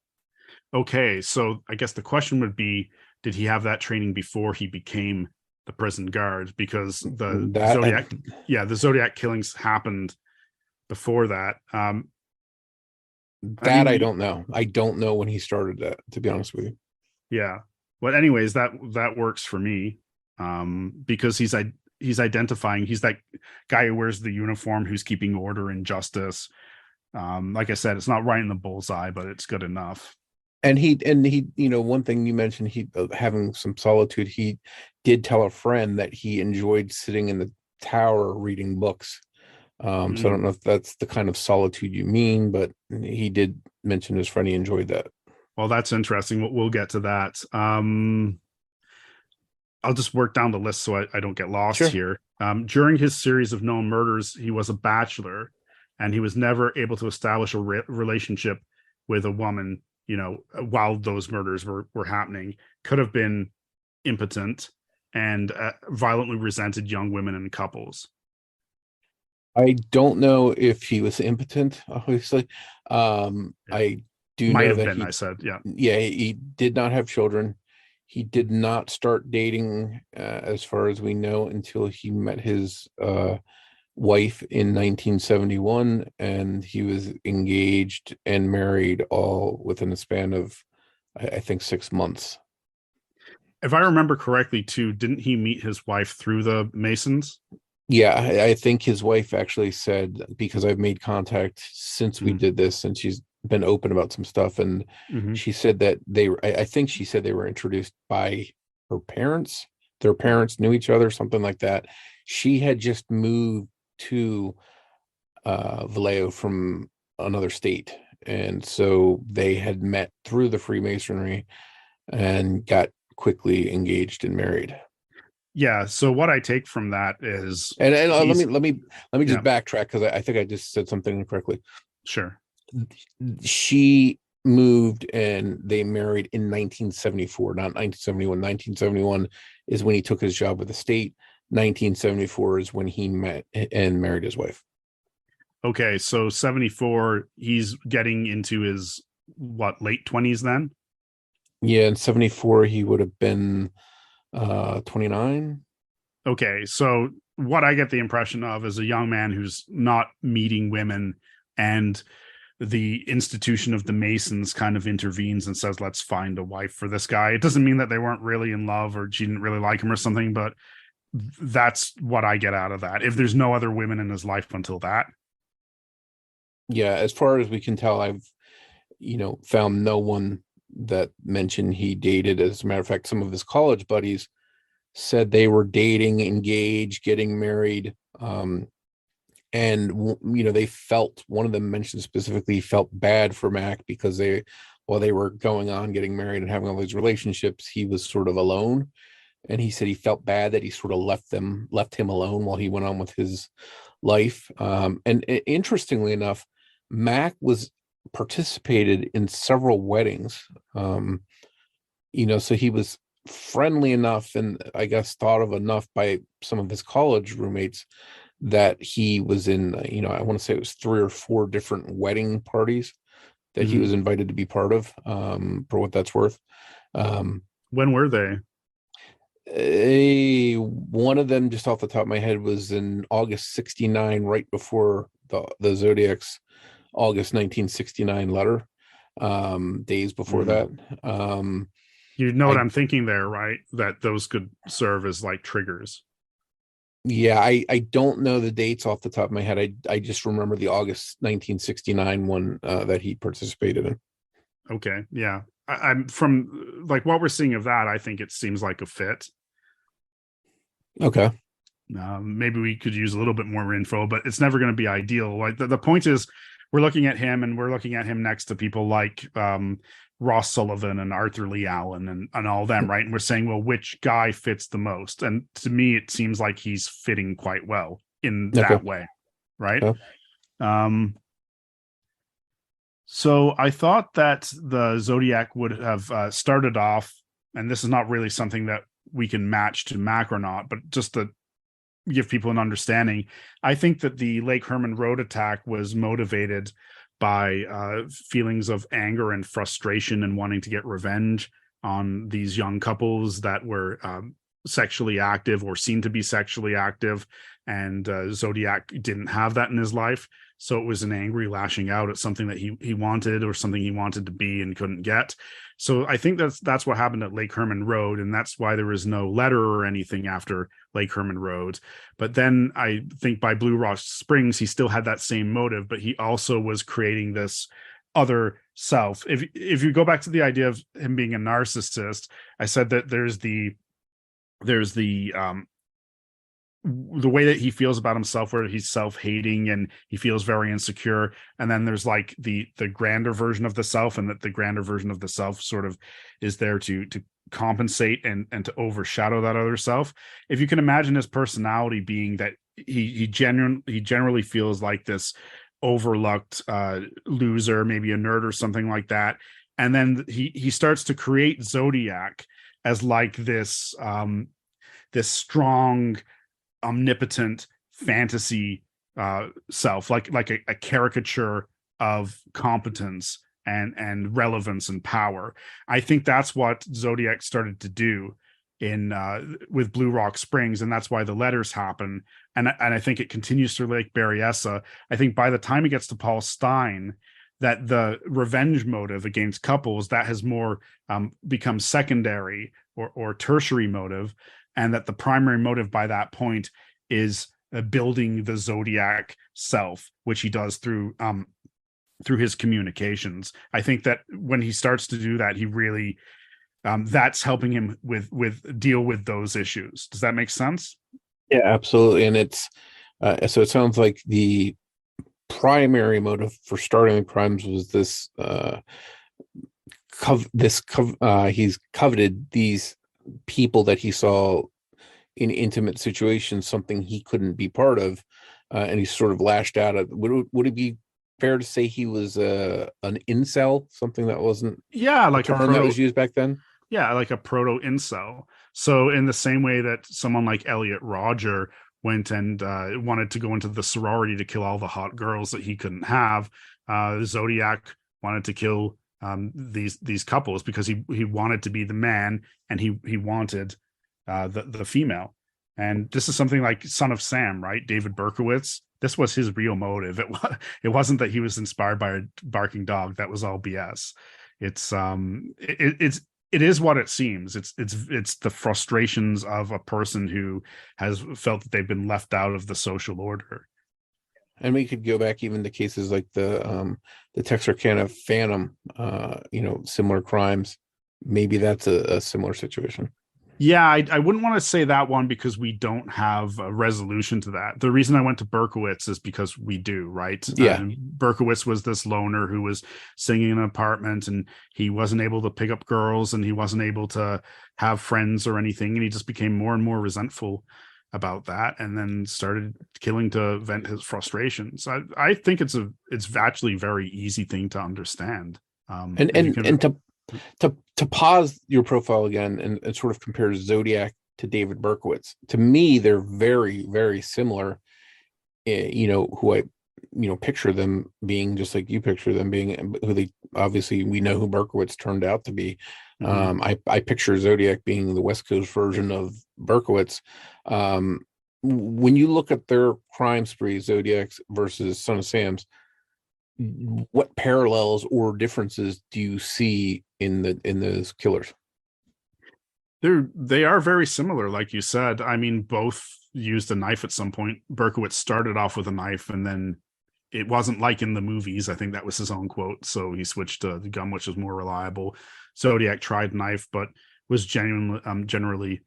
Okay, so I guess the question would be, did he have that training before he became the prison guard? Because the Zodiac killings happened before that. I don't know. I don't know when he started that, to be honest with you. Yeah. But anyways, that works for me. Because he's identifying, he's that guy who wears the uniform, who's keeping order and justice. Like I said, it's not right in the bullseye, but it's good enough. And he, one thing you mentioned, he having some solitude. He did tell a friend that he enjoyed sitting in the tower reading books. So I don't know if that's the kind of solitude you mean, but he did mention his friend he enjoyed that. Well, that's interesting. We'll get to that. I'll just work down the list so I don't get lost here. During his series of known murders, he was a bachelor, and he was never able to establish a relationship with a woman, while those murders were happening. Could have been impotent and violently resented young women and couples. I don't know if he was impotent, obviously. I do Might know have that been, I said, yeah. Yeah, he did not have children. He did not start dating, as far as we know, until he met his wife in 1971, and he was engaged and married all within a span of, I think, 6 months. If I remember correctly, too, didn't he meet his wife through the Masons? Yeah, I think his wife actually said, because I've made contact since we did this, and she's been open about some stuff, and she said that I think she said they were introduced by her parents. Their parents knew each other, something like that. She had just moved to Vallejo from another state, and so they had met through the Freemasonry and got quickly engaged and married. Yeah. So what I take from that is, and let me just backtrack, because I think I just said something incorrectly. Sure. She moved and they married in 1974, not 1971. 1971 is when he took his job with the state. 1974 is when he met and married his wife. Okay, so 74, he's getting into his late 20s then? Yeah, in 74 he would have been 29. Okay, so what I get the impression of is a young man who's not meeting women, and the institution of the Masons kind of intervenes and says, let's find a wife for this guy. It doesn't mean that they weren't really in love or she didn't really like him or something, but that's what I get out of that. If there's no other women in his life until that. Yeah, as far as we can tell, I've found no one that mentioned he dated. As a matter of fact, some of his college buddies said they were dating, engaged, getting married. And they felt, one of them mentioned specifically, felt bad for Mac because while they were going on getting married and having all these relationships, he was sort of alone. And he said he felt bad that he sort of left him alone while he went on with his life. And interestingly enough, Mac was participated in several weddings. So he was friendly enough, and I guess thought of enough by some of his college roommates, that he was in, I want to say it was 3 or 4 different wedding parties that he was invited to be part of, for what that's worth. When were they? One of them, just off the top of my head, was in August 69, right before the Zodiac's August 1969 letter, days before that. You know what I'm thinking there, right? That those could serve as like triggers. Yeah, I don't know the dates off the top of my head. I just remember the August 1969 one that he participated in. Okay, yeah. I'm from like what we're seeing of that, I think it seems like a fit. Okay. Maybe we could use a little bit more info, but it's never going to be ideal. Like the point is, we're looking at him, and we're looking at him next to people like Ross Sullivan and Arthur Lee Allen and all them, right? And we're saying, well, which guy fits the most? And to me, it seems like he's fitting quite well in that way, right? Okay. So I thought that the Zodiac would have started off, and this is not really something that we can match to Mac or not, but just to give people an understanding, I think that the Lake Herman Road attack was motivated by feelings of anger and frustration and wanting to get revenge on these young couples that were sexually active or seemed to be sexually active, and Zodiac didn't have that in his life. So it was an angry lashing out at something that he wanted, or something he wanted to be and couldn't get. So I think that's what happened at Lake Herman Road, and that's why there was no letter or anything after Lake Herman Road. But then I think by Blue Rock Springs, he still had that same motive, but he also was creating this other self. If you go back to the idea of him being a narcissist, I said that there's the way that he feels about himself, where he's self-hating and he feels very insecure, and then there's like the grander version of the self, and that the grander version of the self sort of is there to compensate and to overshadow that other self. If you can imagine his personality being that he generally feels like this overlooked loser, maybe a nerd or something like that, and then he starts to create Zodiac as like this strong, omnipotent fantasy self, like a caricature of competence and relevance and power. I think that's what Zodiac started to do in with Blue Rock Springs, and that's why the letters happen. And I think it continues through Lake Berryessa. I think by the time it gets to Paul Stein, that the revenge motive against couples that has more become secondary or tertiary motive, and that the primary motive by that point is building the Zodiac self, which he does through his communications. I think that when he starts to do that, he really that's helping him with deal with those issues. Does that make sense? Yeah, absolutely. And it's so it sounds like the primary motive for starting the crimes was this he's coveted these people that he saw in intimate situations, something he couldn't be part of, and he sort of lashed out at. Would it be fair to say he was an incel, something that wasn't like a term that was used back then? Yeah, like a proto incel. So in the same way that someone like Elliot Rodger went and wanted to go into the sorority to kill all the hot girls that he couldn't have, Zodiac wanted to kill these couples because he wanted to be the man, and he wanted the female. And this is something like Son of Sam, right? David Berkowitz. This was his real motive. It wasn't that he was inspired by a barking dog. That was all BS. It is what it seems. It's the frustrations of a person who has felt that they've been left out of the social order. And we could go back even to cases like the Texarkana Phantom, similar crimes. Maybe that's a similar situation. Yeah, I wouldn't want to say that one because we don't have a resolution to that. The reason I went to Berkowitz is because we do, right? Yeah. Berkowitz was this loner who was singing in an apartment, and he wasn't able to pick up girls, and he wasn't able to have friends or anything, and he just became more and more resentful about that, and then started killing to vent his frustrations. I think it's actually a very easy thing to understand. And to pause your profile again and sort of compare Zodiac to David Berkowitz, to me they're very, very similar. Who I picture them being, just like you picture them being, who they obviously, we know who Berkowitz turned out to be. I picture Zodiac being the West Coast version of Berkowitz. When you look at their crime spree, Zodiac's versus Son of Sam's, what parallels or differences do you see in those killers? They are very similar, like you said. I mean, both used a knife at some point. Berkowitz started off with a knife, and then it wasn't like in the movies. I think that was his own quote. So he switched to the gun, which was more reliable. Zodiac tried knife, but was generally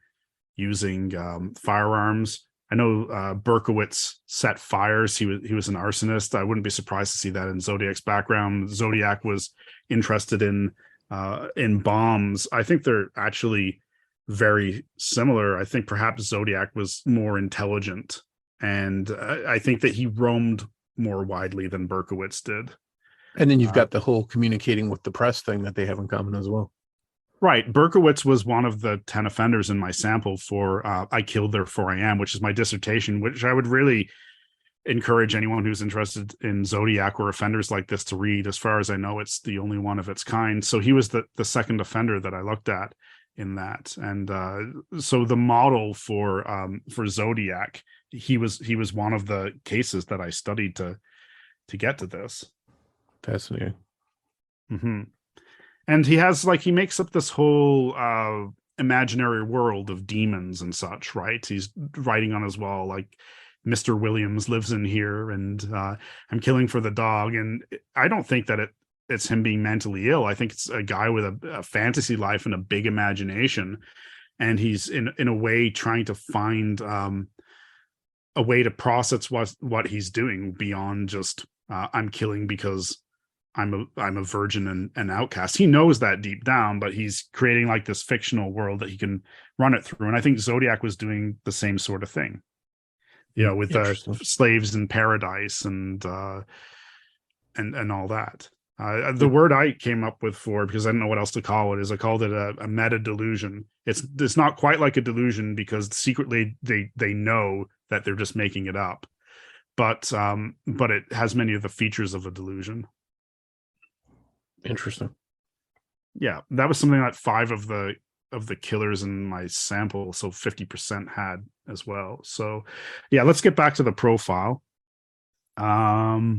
using firearms. I know Berkowitz set fires. He was an arsonist. I wouldn't be surprised to see that in Zodiac's background. Zodiac was interested in bombs. I think they're actually very similar. I think perhaps Zodiac was more intelligent, and I think that he roamed more widely than Berkowitz did. And then you've got the whole communicating with the press thing that they have in common as well. Right. Berkowitz was one of the 10 offenders in my sample for I Killed There 4 a.m., which is my dissertation, which I would really encourage anyone who's interested in Zodiac or offenders like this to read. As far as I know, it's the only one of its kind. So he was the second offender that I looked at in that. And so the model for Zodiac, he was one of the cases that I studied to get to this. Fascinating. Mm-hmm. And he makes up this whole imaginary world of demons and such, right? He's writing on his wall, like, Mr. Williams lives in here, and I'm killing for the dog. And I don't think that it's him being mentally ill. I think it's a guy with a fantasy life and a big imagination. And he's in a way trying to find a way to process what he's doing beyond just I'm killing because I'm a virgin and an outcast. He knows that deep down, but he's creating like this fictional world that he can run it through. And I think Zodiac was doing the same sort of thing, with the slaves in paradise and all that. The word I came up with because I didn't know what else to call it is I called it a meta delusion. It's not quite like a delusion because secretly they know that they're just making it up, but it has many of the features of a delusion. Interesting. Yeah, that was something like 5 of the killers in my sample, so 50% had as well. So yeah, let's get back to the profile. Yeah,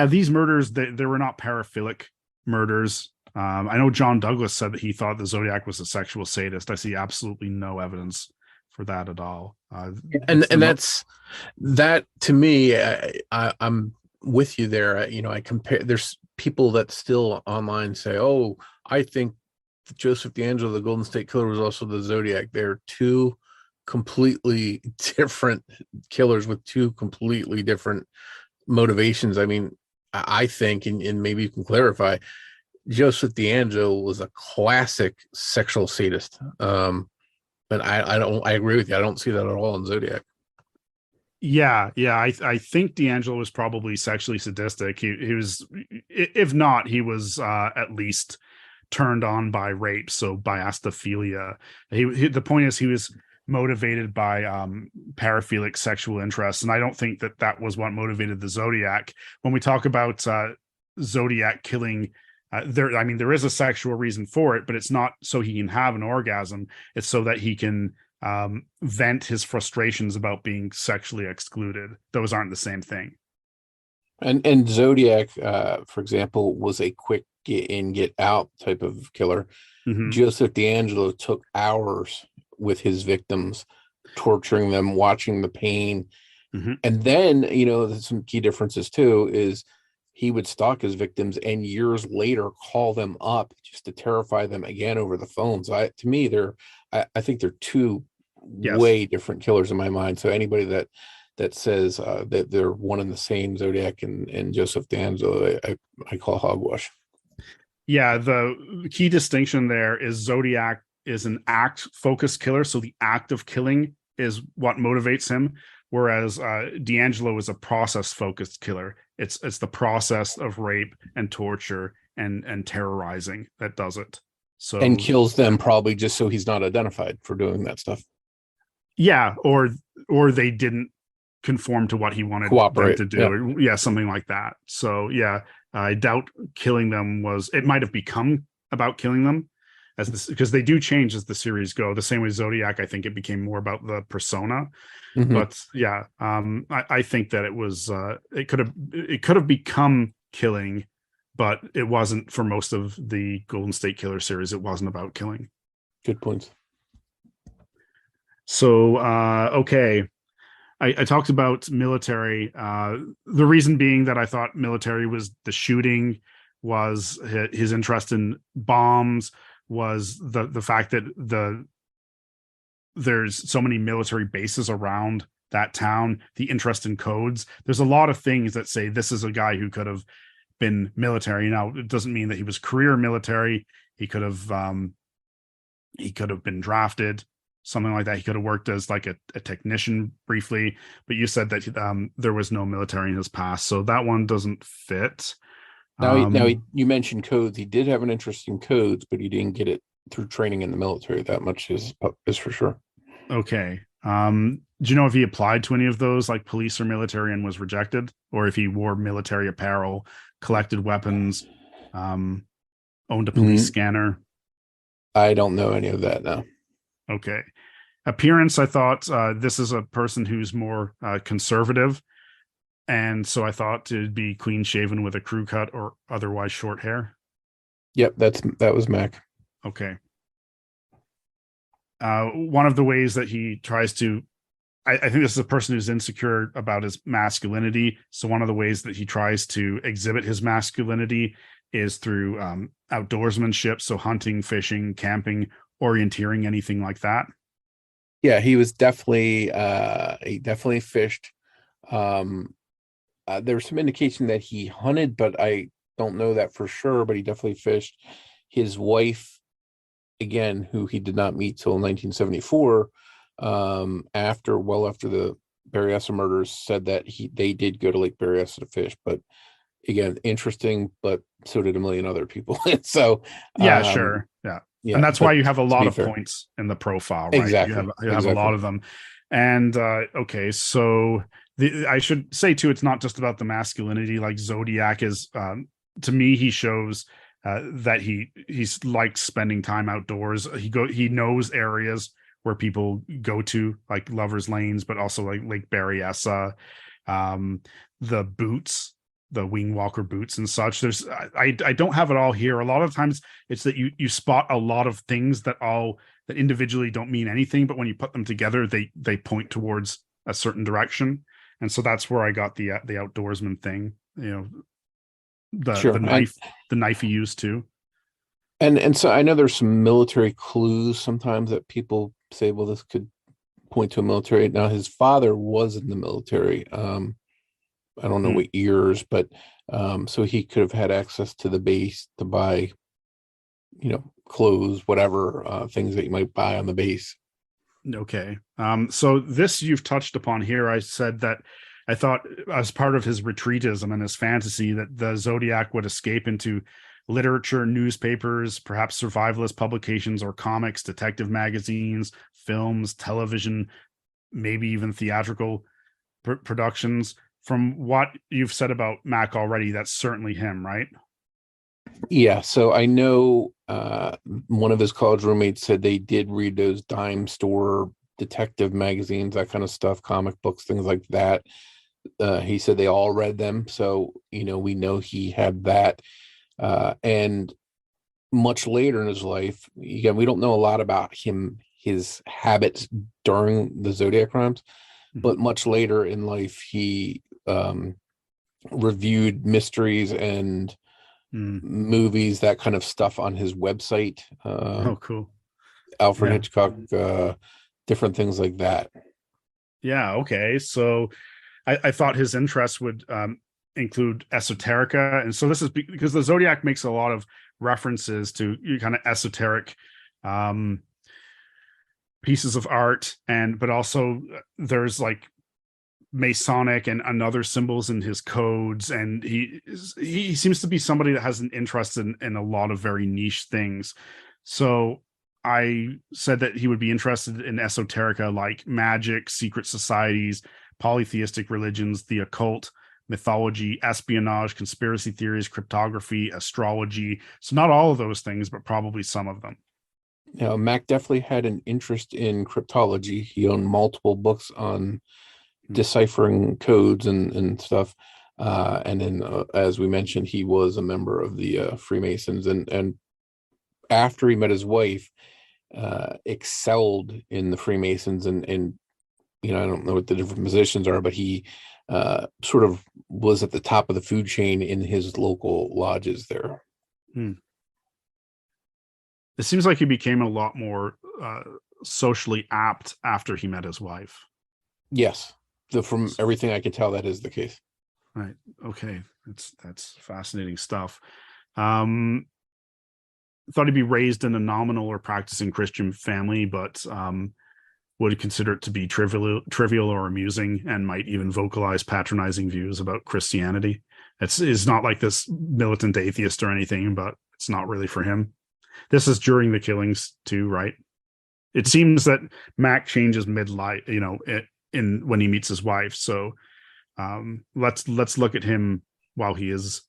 these murders, they were not paraphilic murders. I know John Douglas said that he thought the Zodiac was a sexual sadist. I see absolutely no evidence for that at all. And that's that to me. I'm with you there. I compare. There's people that still online say, "Oh, I think Joseph DeAngelo, the Golden State Killer, was also the Zodiac." They're two completely different killers with two completely different motivations. I mean, I think, and maybe you can clarify, Joseph DeAngelo was a classic sexual sadist. But I agree with you. I don't see that at all in Zodiac. Yeah. I think DeAngelo was probably sexually sadistic. He was, if not, he was at least turned on by rape, so by astophilia. The point is, he was motivated by paraphilic sexual interests, and I don't think that was what motivated the Zodiac. When we talk about Zodiac killing, there is a sexual reason for it, but it's not so he can have an orgasm. It's so that he can vent his frustrations about being sexually excluded. Those aren't the same thing. And Zodiac, for example, was a quick get in, get out type of killer. Mm-hmm. Joseph DeAngelo took hours with his victims, torturing them, watching the pain. Mm-hmm. And then, some key differences too is he would stalk his victims and years later call them up just to terrify them again over the phone. So to me, I think they're two way different killers in my mind. So anybody that says that they're one and the same, Zodiac and Joseph Danzo, I call hogwash. Yeah, the key distinction there is Zodiac is an act-focused killer, so the act of killing is what motivates him, whereas D'Angelo is a process-focused killer. It's the process of rape and torture and terrorizing that does it. So and kills them probably just so he's not identified for doing that stuff. Yeah, or they didn't conform to what he wanted them to do. Yeah, something like that. So yeah, I doubt killing them it might have become about killing them because they do change as the series go. The same way Zodiac, I think it became more about the persona. Mm-hmm. But yeah, I think that it was it could have become killing, but it wasn't for most of the Golden State Killer series. It wasn't about killing. Good points. So okay. I talked about military. The reason being that I thought military was the shooting, was his interest in bombs, was the fact that there's so many military bases around that town, the interest in codes. There's a lot of things that say this is a guy who could have been military. Now, it doesn't mean that he was career military. He could have been drafted. Something like that. He could have worked as like a technician briefly, but you said that there was no military in his past, so that one doesn't fit. Now, you mentioned codes. He did have an interest in codes, but he didn't get it through training in the military. That much is for sure. Okay. Do you know if he applied to any of those, like police or military, and was rejected, or if he wore military apparel, collected weapons, owned a police scanner? I don't know any of that now. Okay. Appearance, I thought this is a person who's more conservative. And so I thought it'd be clean shaven with a crew cut or otherwise short hair. Yep, that was Mac. Okay. One of the ways that he tries to, I think this is a person who's insecure about his masculinity. So one of the ways that he tries to exhibit his masculinity is through outdoorsmanship. So hunting, fishing, camping, orienteering, anything like that. Yeah, he was definitely he definitely fished. There's some indication that he hunted, but I don't know that for sure, but he definitely fished. His wife, again, who he did not meet till 1974, after the Berryessa murders, said that they did go to Lake Berryessa to fish. But again, interesting, but so did a million other people. So yeah, sure. Yeah, and that's why you have a lot of points in the profile, right? Exactly. You have a lot of them. And okay, so I should say too, it's not just about the masculinity. Like Zodiac is, to me, he shows that he likes spending time outdoors. He knows areas where people go to, like Lovers Lanes, but also like Lake Berryessa, the boots, the wing walker boots and such. I don't have it all here. A lot of times it's that you spot a lot of things that individually don't mean anything, but when you put them together, they point towards a certain direction. And so that's where I got the outdoorsman thing, the knife he used too. And so I know there's some military clues sometimes that people say, well, this could point to a military. Now his father was in the military. I don't know what years, but so he could have had access to the base to buy, clothes, whatever, things that you might buy on the base. Okay. So this you've touched upon here. I said that I thought as part of his retreatism and his fantasy that the Zodiac would escape into literature, newspapers, perhaps survivalist publications or comics, detective magazines, films, television, maybe even theatrical productions. From what you've said about Mac already, that's certainly him, right? Yeah. So I know one of his college roommates said they did read those dime store detective magazines, that kind of stuff, comic books, things like that. He said they all read them. So, we know he had that. And much later in his life, again, we don't know a lot about his habits during the Zodiac crimes, but much later in life, he reviewed mysteries and movies, that kind of stuff on his website. Oh, cool. Alfred Yeah. Hitchcock, different things like that. Yeah. Okay. So I thought his interests would include esoterica. And so this is because the Zodiac makes a lot of references to kind of esoteric pieces of art, but also there's like Masonic and other symbols in his codes, and he seems to be somebody that has an interest in a lot of very niche things. So I said that he would be interested in esoterica, like magic, secret societies, polytheistic religions, the occult, mythology, espionage, conspiracy theories, cryptography, astrology. So not all of those things, but probably some of them. Now, Mac definitely had an interest in cryptology. He owned multiple books on deciphering codes and stuff. And then, as we mentioned, he was a member of the Freemasons. And after he met his wife, excelled in the Freemasons. And I don't know what the different positions are, but he sort of was at the top of the food chain in his local lodges there. It seems like he became a lot more socially apt after he met his wife. Yes. From everything I can tell, that is the case. Right. Okay. That's fascinating stuff. Thought he'd be raised in a nominal or practicing Christian family, but would consider it to be trivial or amusing, and might even vocalize patronizing views about Christianity. It's not like this militant atheist or anything, but it's not really for him. This is during the killings too, right? It seems that Mac changes midlife, in when he meets his wife. So let's look at him while he is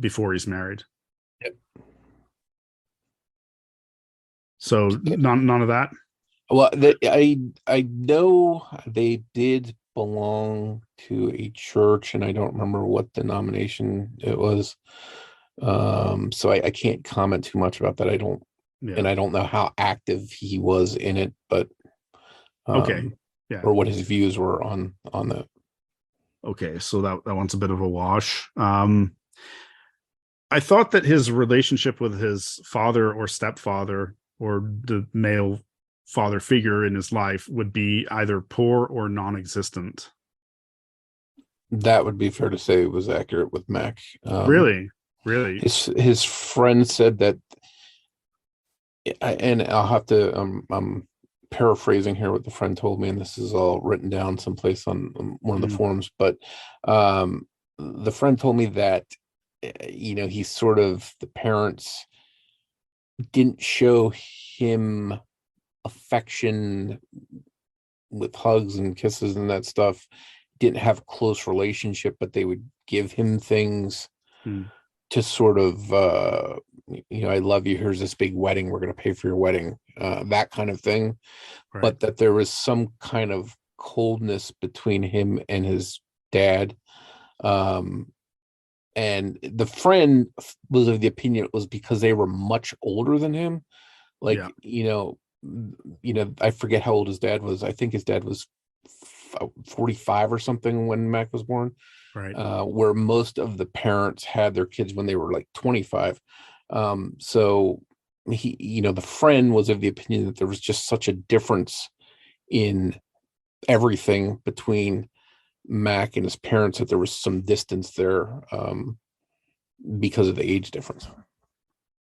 before he's married. Yep. So none of that. Well, I know they did belong to a church, and I don't remember what denomination it was. So I can't comment too much about that. And I don't know how active he was in it, but okay. Yeah. Or what his views were on that. Okay, so that one's a bit of a wash. I thought that his relationship with his father or stepfather, or the male father figure in his life, would be either poor or non-existent. That would be fair to say was accurate with Mac. Really? His friend said that, and I'll have to paraphrasing here what the friend told me, and this is all written down someplace on one of the forums, but the friend told me that he's sort of, the parents didn't show him affection with hugs and kisses and that stuff, didn't have a close relationship, but they would give him things to sort of I love you, here's this big wedding, we're going to pay for your wedding, that kind of thing. Right. But that there was some kind of coldness between him and his dad. And the friend was of the opinion it was because they were much older than him. Like, I forget how old his dad was. I think his dad was 45 or something when Mac was born. Right. Where most of the parents had their kids when they were like 25. So he, the friend was of the opinion that there was just such a difference in everything between Mac and his parents that there was some distance there because of the age difference.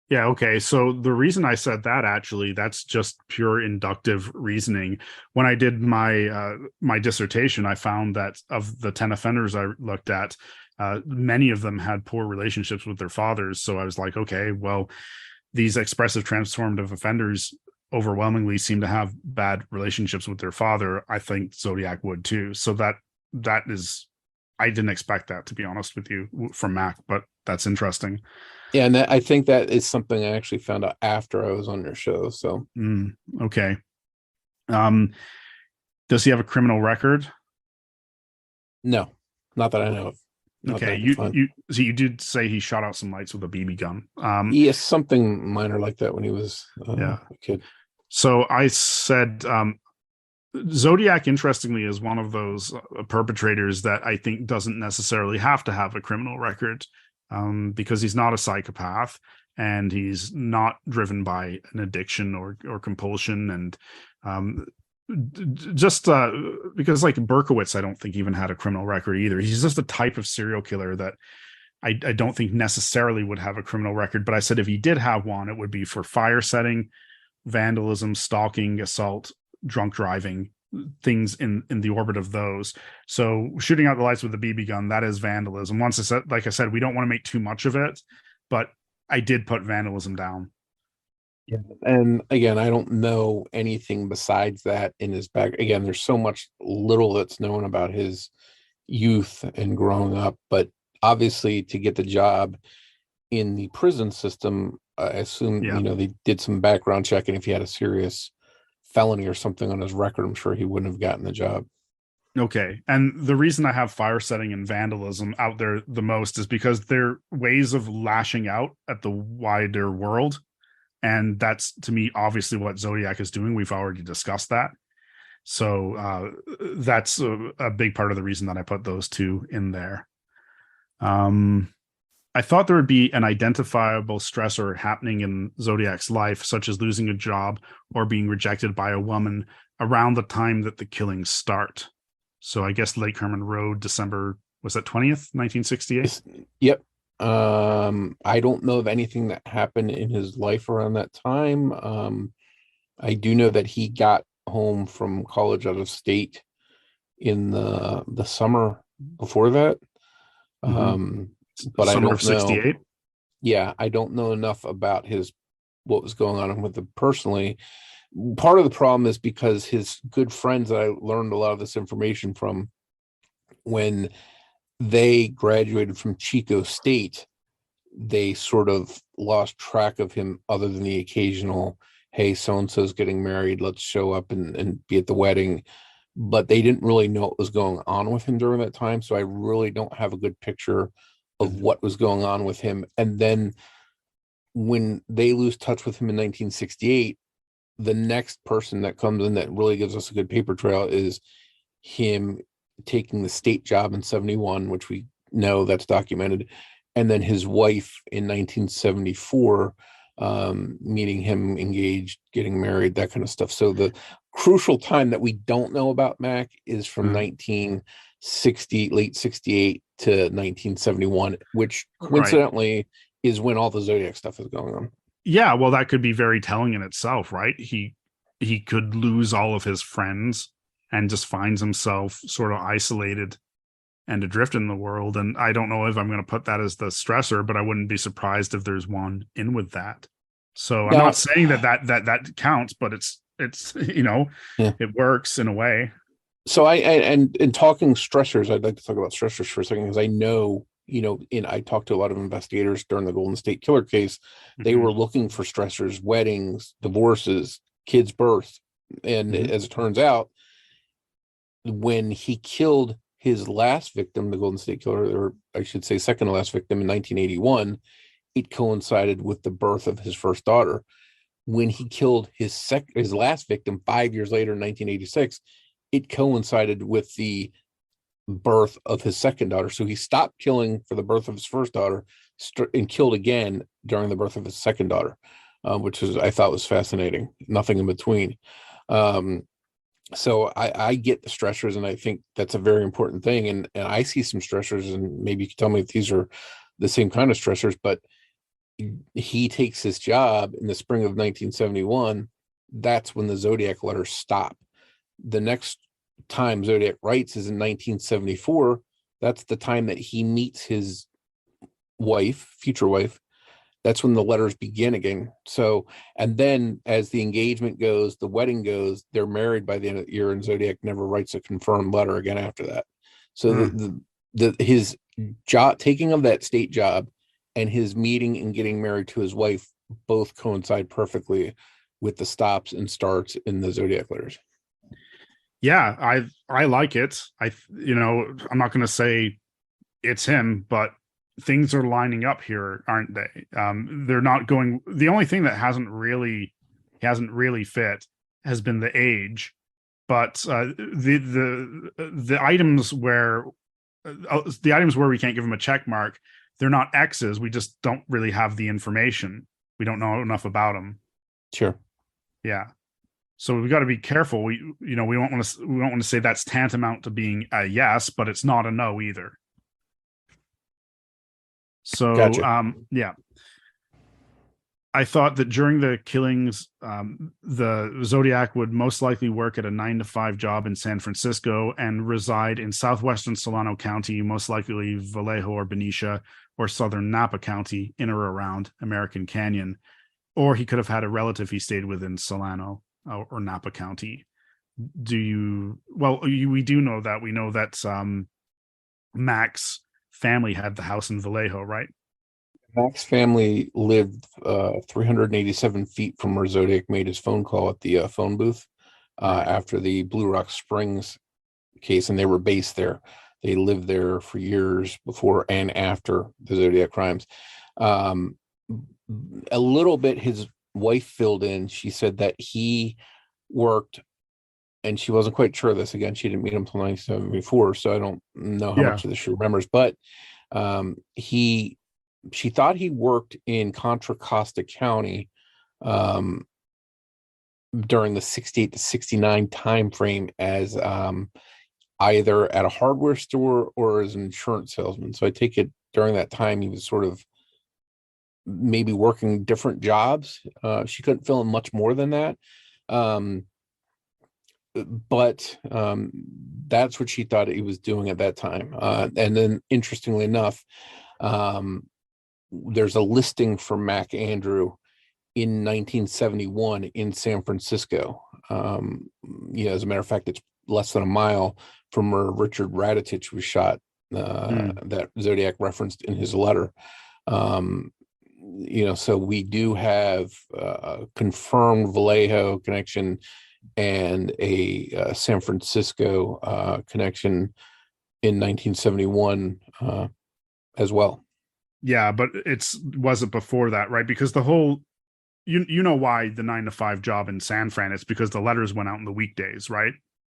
Yeah. Okay. So the reason I said that, actually, that's just pure inductive reasoning. When I did my my dissertation, I found that of the 10 offenders I looked at, many of them had poor relationships with their fathers. So I was like, okay, well, these expressive transformative offenders overwhelmingly seem to have bad relationships with their father. I think Zodiac would too. So that is, I didn't expect that, to be honest with you, from Mac, but that's interesting. Yeah, and I think that is something I actually found out after I was on your show. So okay. Does he have a criminal record? No, not that I know of. Okay, you did say he shot out some lights with a BB gun. Yes, something minor like that when he was a kid. So I said Zodiac, interestingly, is one of those perpetrators that I think doesn't necessarily have to have a criminal record, because he's not a psychopath and he's not driven by an addiction or compulsion. And just because like Berkowitz, I don't think even had a criminal record either. He's just a type of serial killer that I don't think necessarily would have a criminal record. But I said if he did have one, it would be for fire setting, vandalism, stalking, assault, drunk driving, things in the orbit of those. So shooting out the lights with a BB gun, that is vandalism. Once I said, like I said, we don't want to make too much of it, but I did put vandalism down. Yeah. And again, I don't know anything besides that in his back. Again, there's so much little that's known about his youth and growing up, but obviously to get the job in the prison system, I assume, they did some background checking. If he had a serious felony or something on his record, I'm sure he wouldn't have gotten the job. Okay. And the reason I have fire setting and vandalism out there the most is because they're ways of lashing out at the wider world. And that's, to me, obviously what Zodiac is doing. We've already discussed that. So that's a big part of the reason that I put those two in there. I thought there would be an identifiable stressor happening in Zodiac's life, such as losing a job or being rejected by a woman around the time that the killings start. So I guess Lake Herman Road, December, was that 20th, 1968? Yep. I don't know of anything that happened in his life around that time. I do know that he got home from college out of state in the summer before that. But Summer I don't of 68. know. Yeah, I don't know enough about what was going on with him personally. Part of the problem is because his good friends that I learned a lot of this information from, when they graduated from Chico State, they sort of lost track of him, other than the occasional, hey, so-and-so's getting married, let's show up and be at the wedding. But they didn't really know what was going on with him during that time. So I really don't have a good picture of what was going on with him. And then when they lose touch with him in 1968, the next person that comes in that really gives us a good paper trail is him taking the state job in 71, which we know that's documented. And then his wife in 1974, meeting him, engaged, getting married, that kind of stuff. So the crucial time that we don't know about Mac is from 1960, late 68 to 1971, which coincidentally is when all the Zodiac stuff is going on. Yeah, well, that could be very telling in itself, right? He could lose all of his friends and just finds himself sort of isolated and adrift in the world. And I don't know if I'm going to put that as the stressor, but I wouldn't be surprised if there's one in with that. So I'm not saying that counts, but it's it works in a way. So and in talking stressors, I'd like to talk about stressors for a second, because I know, I talked to a lot of investigators during the Golden State Killer case. They were looking for stressors, weddings, divorces, kids' birth. And as it turns out, when he killed his last victim, the Golden State Killer, or I should say second to last victim, in 1981, it coincided with the birth of his first daughter. When he killed his last victim 5 years later in 1986, it coincided with the birth of his second daughter. So he stopped killing for the birth of his first daughter and killed again during the birth of his second daughter, which I thought was fascinating. Nothing in between. So I get the stressors, and I think that's a very important thing. And I see some stressors, and maybe you can tell me if these are the same kind of stressors, but he takes his job in the spring of 1971. That's when the Zodiac letters stop. The next time Zodiac writes is in 1974. That's the time that he meets his future wife. That's when the letters begin again. So, and then as the engagement goes, the wedding goes, they're married by the end of the year, and Zodiac never writes a confirmed letter again after that. So his job, taking of that state job, and his meeting and getting married to his wife both coincide perfectly with the stops and starts in the Zodiac letters. Yeah, I like it. I'm not going to say it's him, but things are lining up here, aren't they? They're not going. The only thing that hasn't really fit has been the age, but the items where we can't give them a check mark, they're not X's. We just don't really have the information. We don't know enough about them. Sure. Yeah. So we've got to be careful. We don't want to say that's tantamount to being a yes, but it's not a no either. So, Gotcha. yeah. I thought that during the killings, the Zodiac would most likely work at a 9-to-5 job in San Francisco and reside in southwestern Solano County, most likely Vallejo or Benicia, or southern Napa County, in or around American Canyon. Or he could have had a relative he stayed with in Solano or Napa County. We do know that. We know that Mac's family had the house in Vallejo, right? Mac's family lived 387 feet from where Zodiac made his phone call at the phone booth after the Blue Rock Springs case, and they were based there. They lived there for years before and after the Zodiac crimes. A little bit his wife filled in. She said that he worked, and she wasn't quite sure of this. Again, she didn't meet him until 1974, so I don't know how much of this she remembers, but she thought he worked in Contra Costa County during the 68 to 69 time frame as either at a hardware store or as an insurance salesman. So I take it during that time he was sort of maybe working different jobs. She couldn't fill in much more than that. But that's what she thought he was doing at that time. And then interestingly enough, there's a listing for Mac Andrew in 1971 in San Francisco. As a matter of fact, it's less than a mile from where Richard Raditich was shot, that Zodiac referenced in his letter. So we do have a confirmed Vallejo connection and a San Francisco connection in 1971 as well. Yeah, but was it before that, right? Because the whole, you know why the 9-to-5 job in San Fran, it's because the letters went out in the weekdays, right?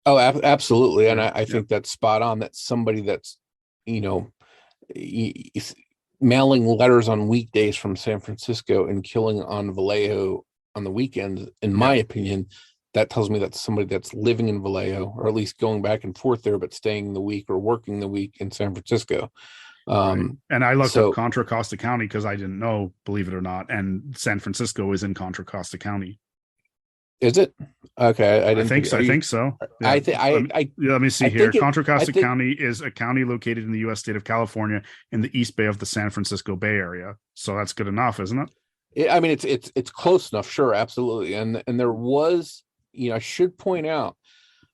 Oh, absolutely. And I think that's spot on. That's somebody that's, mailing letters on weekdays from San Francisco and killing on Vallejo on the weekends. In my opinion, that tells me that's somebody that's living in Vallejo, or at least going back and forth there, but staying the week or working the week in San Francisco. Right. And I looked up Contra Costa County because I didn't know, believe it or not, and San Francisco is in Contra Costa County. Is it? Okay, I think so. Yeah. Let me see here. Contra Costa County is a county located in the U.S. state of California in the East Bay of the San Francisco Bay Area. So that's good enough, isn't it? I mean, it's close enough, sure, absolutely. And there was, I should point out,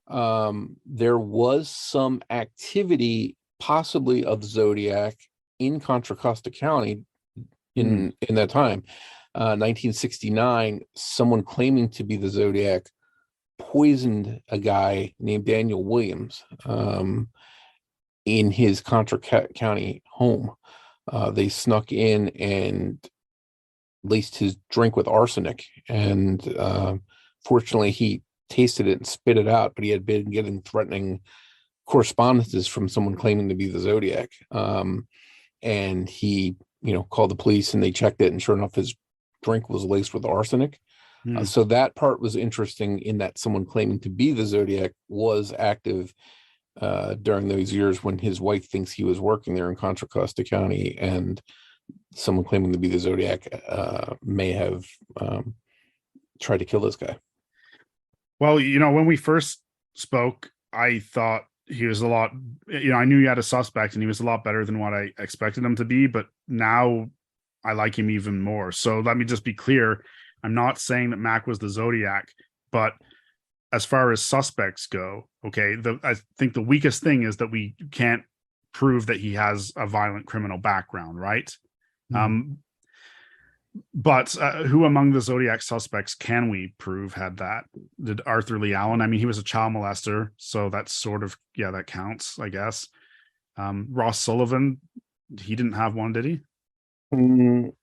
there was some activity possibly of Zodiac in Contra Costa County in that time. 1969, someone claiming to be the Zodiac poisoned a guy named Daniel Williams in his Contra County home. They snuck in and laced his drink with arsenic, and fortunately he tasted it and spit it out, but he had been getting threatening correspondences from someone claiming to be the Zodiac, and he called the police, and they checked it, and sure enough his drink was laced with arsenic. So that part was interesting, in that someone claiming to be the Zodiac was active during those years when his wife thinks he was working there in Contra Costa County, and someone claiming to be the Zodiac may have tried to kill this guy. Well, when we first spoke, I thought he was a lot, I knew he had a suspect and he was a lot better than what I expected him to be, but now I like him even more. So let me just be clear. I'm not saying that Mac was the Zodiac, but as far as suspects go, okay, I think the weakest thing is that we can't prove that he has a violent criminal background, right? But who among the Zodiac suspects can we prove had that? Did Arthur Lee Allen? I mean, he was a child molester, so that's sort of, that counts, I guess. Ross Sullivan, he didn't have one, did he? No.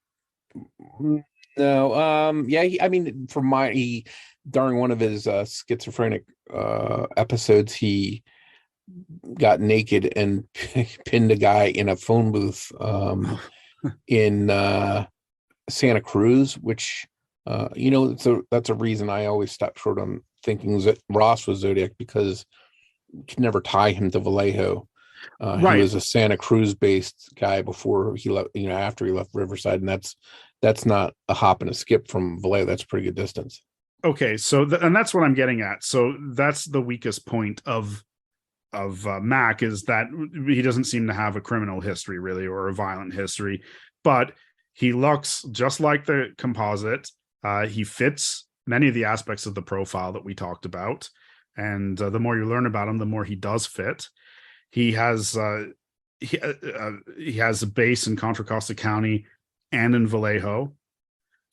during one of his schizophrenic episodes, he got naked and pinned a guy in a phone booth in Santa Cruz, which so that's a reason I always stop short on thinking that Ross was Zodiac, because you can never tie him to Vallejo. Right. He was a Santa Cruz based guy before he left, after he left Riverside, and that's not a hop and a skip from Vallejo. That's a pretty good distance. Okay, so and that's what I'm getting at. So that's the weakest point of Mac, is that he doesn't seem to have a criminal history really, or a violent history, but he looks just like the composite. He fits many of the aspects of the profile that we talked about, and the more you learn about him, the more he does fit. He has he has a base in Contra Costa County and in Vallejo.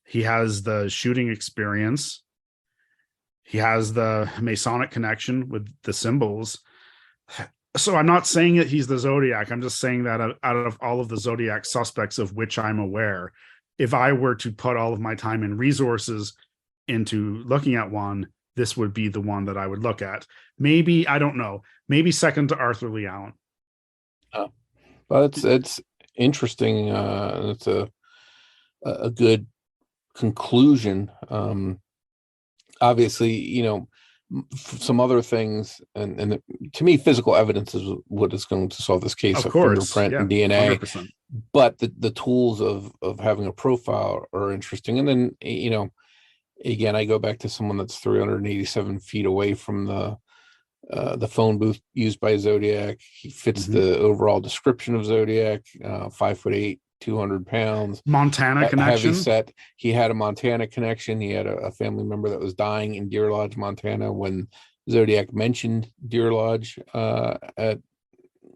He has the shooting experience. He has the Masonic connection with the symbols. So I'm not saying that he's the Zodiac. I'm just saying that out of all of the Zodiac suspects of which I'm aware, if I were to put all of my time and resources into looking at one, this would be the one that I would look at. Maybe, I don't know, maybe second to Arthur Lee Allen. Well, it's interesting. It's a good conclusion. Obviously, some other things, and to me, physical evidence is what is going to solve this case. Of course, fingerprint and DNA. 100%. But the tools of having a profile are interesting. And then, again, I go back to someone that's 387 feet away from the phone booth used by Zodiac. He fits the overall description of Zodiac. 5'8", 200 pounds. Montana connection. Heavy set. He had a Montana connection. He had a family member that was dying in Deer Lodge, Montana, when Zodiac mentioned Deer Lodge at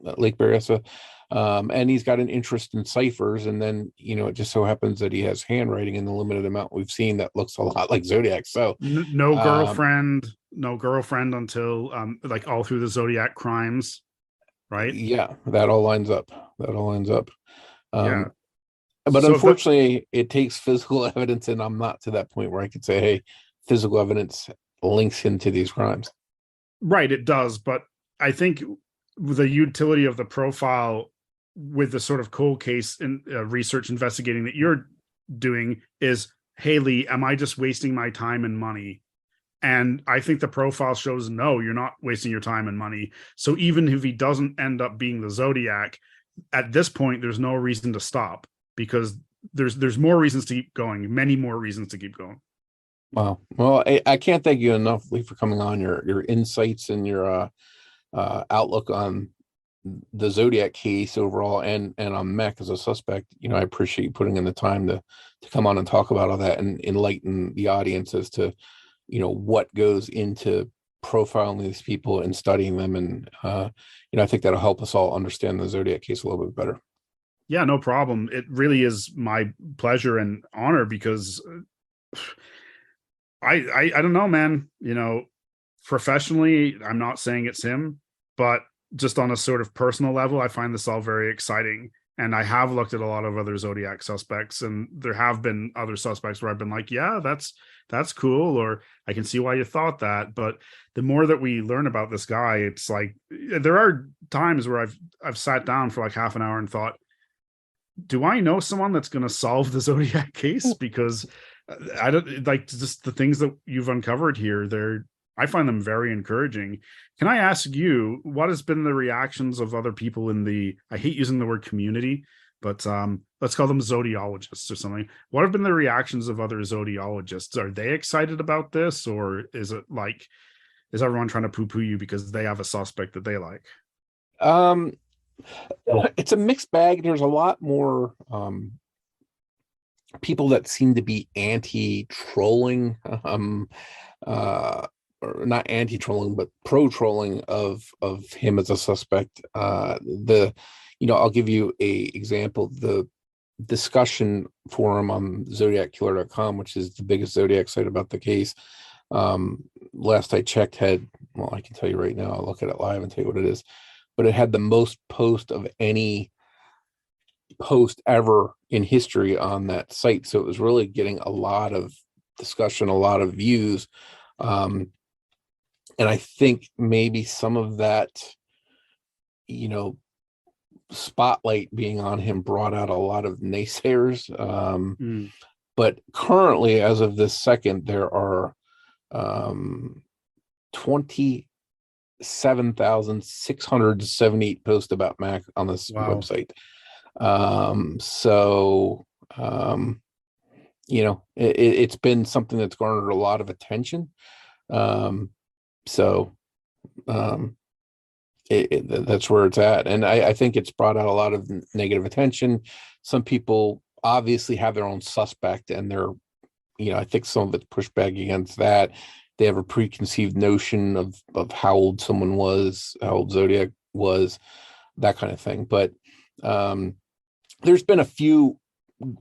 Lake Berryessa. And he's got an interest in ciphers. And then, it just so happens that he has handwriting in the limited amount we've seen that looks a lot like Zodiac. So no girlfriend until like all through the Zodiac crimes, right? Yeah, that all lines up. Yeah. But So unfortunately, it takes physical evidence, and I'm not to that point where I could say, hey, physical evidence links him to these crimes. Right, it does. But I think the utility of the profile with the sort of cold case and research investigating that you're doing is, hey, Lee, am I just wasting my time and money? And I think the profile shows, no, you're not wasting your time and money. So even if he doesn't end up being the Zodiac, at this point, there's no reason to stop, because there's more reasons to keep going, many more reasons to keep going. Wow. Well, I can't thank you enough, Lee, for coming on. Your insights and your outlook on the Zodiac case overall, and on Mac as a suspect. I appreciate you putting in the time to come on and talk about all that and enlighten the audience as to what goes into profiling these people and studying them. And I think that'll help us all understand the Zodiac case a little bit better. Yeah, no problem. It really is my pleasure and honor, because I don't know, man. Professionally, I'm not saying it's him, but just on a sort of personal level, I find this all very exciting. And I have looked at a lot of other Zodiac suspects, and there have been other suspects where I've been like, yeah, that's cool, or I can see why you thought that. But the more that we learn about this guy, it's like, there are times where I've sat down for like half an hour and thought, do I know someone that's going to solve the Zodiac case? Because I don't like, just the things that you've uncovered here. I find them very encouraging. Can I ask you, what has been the reactions of other people in the, I hate using the word community, but let's call them zodiologists or something. What have been the reactions of other zodiologists? Are they excited about this, or is it like, is everyone trying to poo-poo you because they have a suspect that they like? It's a mixed bag. There's a lot more people that seem to be anti-trolling, or not anti-trolling, but pro-trolling of him as a suspect. I'll give you a example. The discussion forum on zodiackiller.com, which is the biggest Zodiac site about the case, last I checked I can tell you right now, I'll look at it live and tell you what it is, but it had the most post of any post ever in history on that site. So it was really getting a lot of discussion, a lot of views. And I think maybe some of that, you know, spotlight being on him brought out a lot of naysayers. But currently, as of this second, there are 27,678 posts about Mac on this website. You know, it's been something that's garnered a lot of attention. That's where it's at. And I think it's brought out a lot of negative attention. Some people obviously have their own suspect, and they're, you know, I think some of it's pushback against that. They have a preconceived notion of how old someone was, how old Zodiac was, that kind of thing. But there's been a few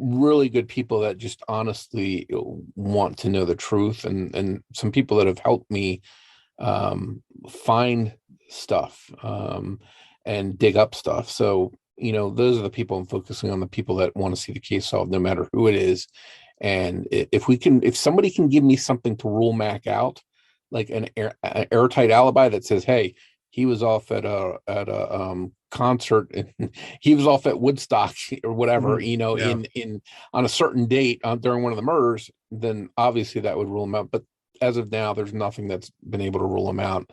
really good people that just honestly want to know the truth, and some people that have helped me find stuff and dig up stuff. So, you know, those are the people I'm focusing on, the people that want to see the case solved, no matter who it is. And if somebody can give me something to rule Mac out, like an airtight alibi that says, hey, he was off at a concert, and he was off at Woodstock or whatever, you know, in on a certain date during one of the murders, then obviously that would rule him out. But as of now, there's nothing that's been able to rule him out.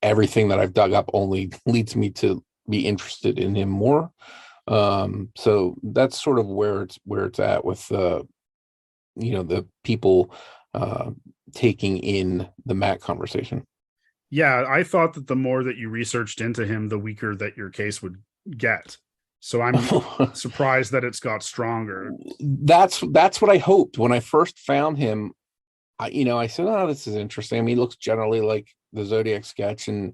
Everything that I've dug up only leads me to be interested in him more. So that's sort of where it's at with you know, the people taking in the Mac conversation. Yeah, I thought that the more that you researched into him, the weaker that your case would get. So I'm surprised that it's got stronger. That's what I hoped when I first found him. I said, oh, this is interesting. I mean, he looks generally like the Zodiac sketch, and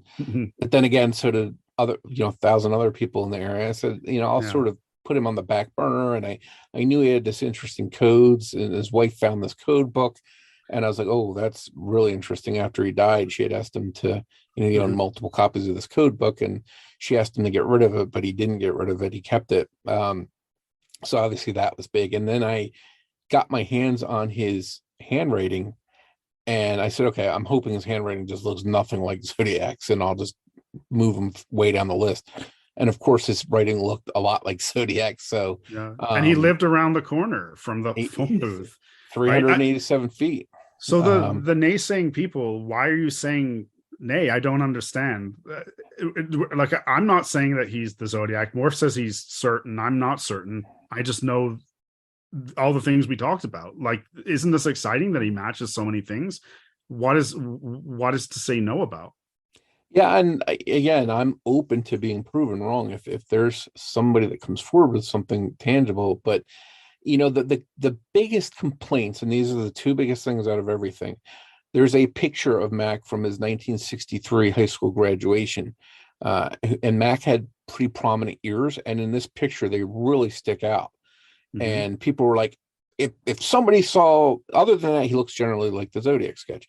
but then again, so did other, 1,000 other people in the area. I said, I'll sort of put him on the back burner, and I knew he had this interesting codes, and his wife found this code book, and I was like, oh, that's really interesting. After he died, she had asked him to, he owned multiple copies of this code book, and she asked him to get rid of it, but he didn't get rid of it. He kept it. So obviously that was big. And then I got my hands on his handwriting, and I said, okay, I'm hoping his handwriting just looks nothing like Zodiac's, and I'll just move him way down the list. And of course, his writing looked a lot like Zodiac. So, and he lived around the corner from the phone booth, 387 feet. So the naysaying people, why are you saying nay? I don't understand. Like, I'm not saying that he's the Zodiac. Morph says he's certain. I'm not certain. I just know all the things we talked about. Like, isn't this exciting that he matches so many things? What is to say no about? Yeah, and again, I'm open to being proven wrong if there's somebody that comes forward with something tangible. But the biggest complaints, and these are the two biggest things out of everything. There's a picture of Mac from his 1963 high school graduation, and Mac had pretty prominent ears, and in this picture they really stick out. And people were like, if somebody saw, other than that, he looks generally like the Zodiac sketch.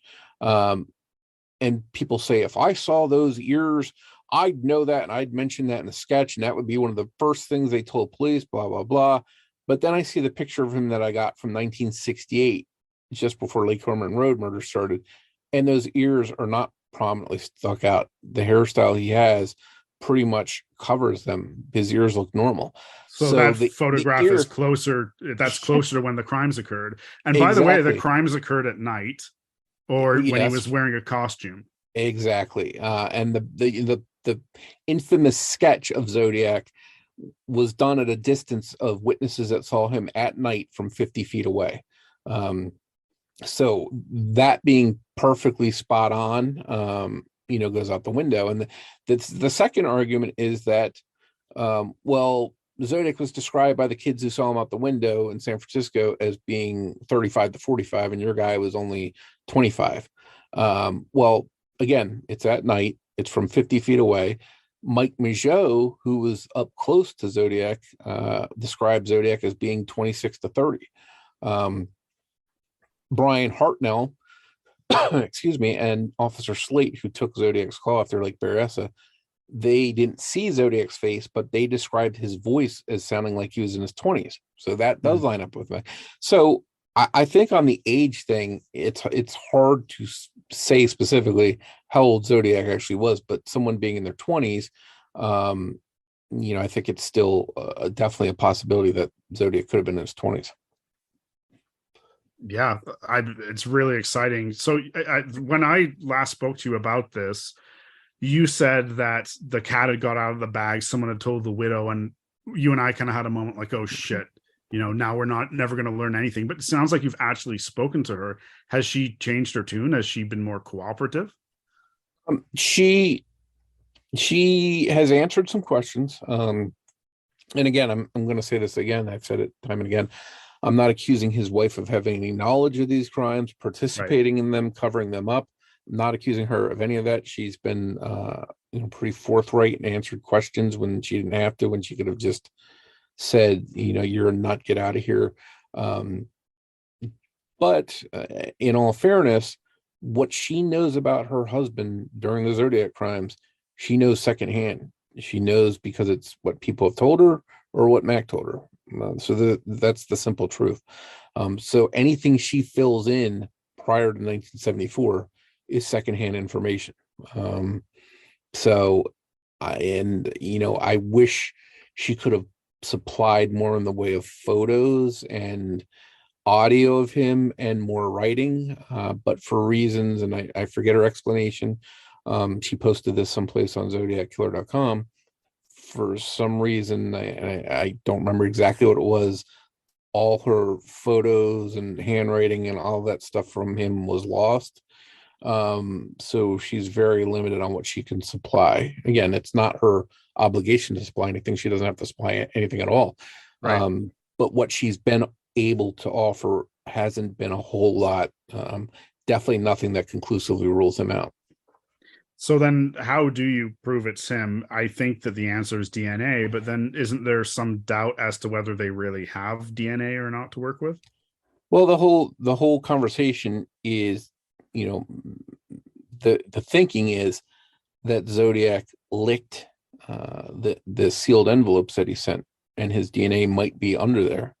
And people say, if I saw those ears, I'd know that, and I'd mention that in the sketch, and that would be one of the first things they told police, blah, blah, blah. But then I see the picture of him that I got from 1968, just before Lake Herman Road murder started, and those ears are not prominently stuck out. The hairstyle he has pretty much covers them. His ears look normal. So that photograph is closer. That's closer to when the crimes occurred. And by the way, the crimes occurred at night, or when he was wearing a costume. Exactly. And the infamous sketch of Zodiac was done at a distance of witnesses that saw him at night from 50 feet away. So that being perfectly spot on, goes out the window. And the second argument is that, Zodiac was described by the kids who saw him out the window in San Francisco as being 35 to 45, and your guy was only 25. Again, it's at night. It's from 50 feet away. Mike Migeot, who was up close to Zodiac, described Zodiac as being 26 to 30. Brian Hartnell, excuse me, and Officer Slate, who took Zodiac's call after Lake Berryessa, they didn't see Zodiac's face, but they described his voice as sounding like he was in his 20s. So that does line up with me. So I think on the age thing, it's hard to say specifically how old Zodiac actually was, but someone being in their 20s, I think it's still definitely a possibility that Zodiac could have been in his 20s. Yeah, it's really exciting. So when I last spoke to you about this, you said that the cat had got out of the bag. Someone had told the widow, and you and I kind of had a moment like, oh shit, now we're never going to learn anything. But it sounds like you've actually spoken to her. Has she changed her tune? Has she been more cooperative? She has answered some questions. And again, I'm going to say this again. I've said it time and again. I'm not accusing his wife of having any knowledge of these crimes, participating in them, covering them up. I'm not accusing her of any of that. She's been, pretty forthright and answered questions when she didn't have to, when she could have just said, you're a nut, get out of here. But in all fairness, what she knows about her husband during the Zodiac crimes, she knows secondhand. She knows because it's what people have told her or what Mac told her. So that's the simple truth. So anything she fills in prior to 1974 is secondhand information. I wish she could have supplied more in the way of photos and audio of him and more writing, but for reasons, and I forget her explanation, she posted this someplace on zodiackiller.com. For some reason, I don't remember exactly what it was, all her photos and handwriting and all that stuff from him was lost. So she's very limited on what she can supply. Again, it's not her obligation to supply anything. She doesn't have to supply anything at all. Right. But what she's been able to offer hasn't been a whole lot. Definitely nothing that conclusively rules him out. So then how do you prove it's him? I think that the answer is DNA, but then isn't there some doubt as to whether they really have DNA or not to work with? Well, the whole conversation is, the thinking is that Zodiac licked the sealed envelopes that he sent, and his DNA might be under there.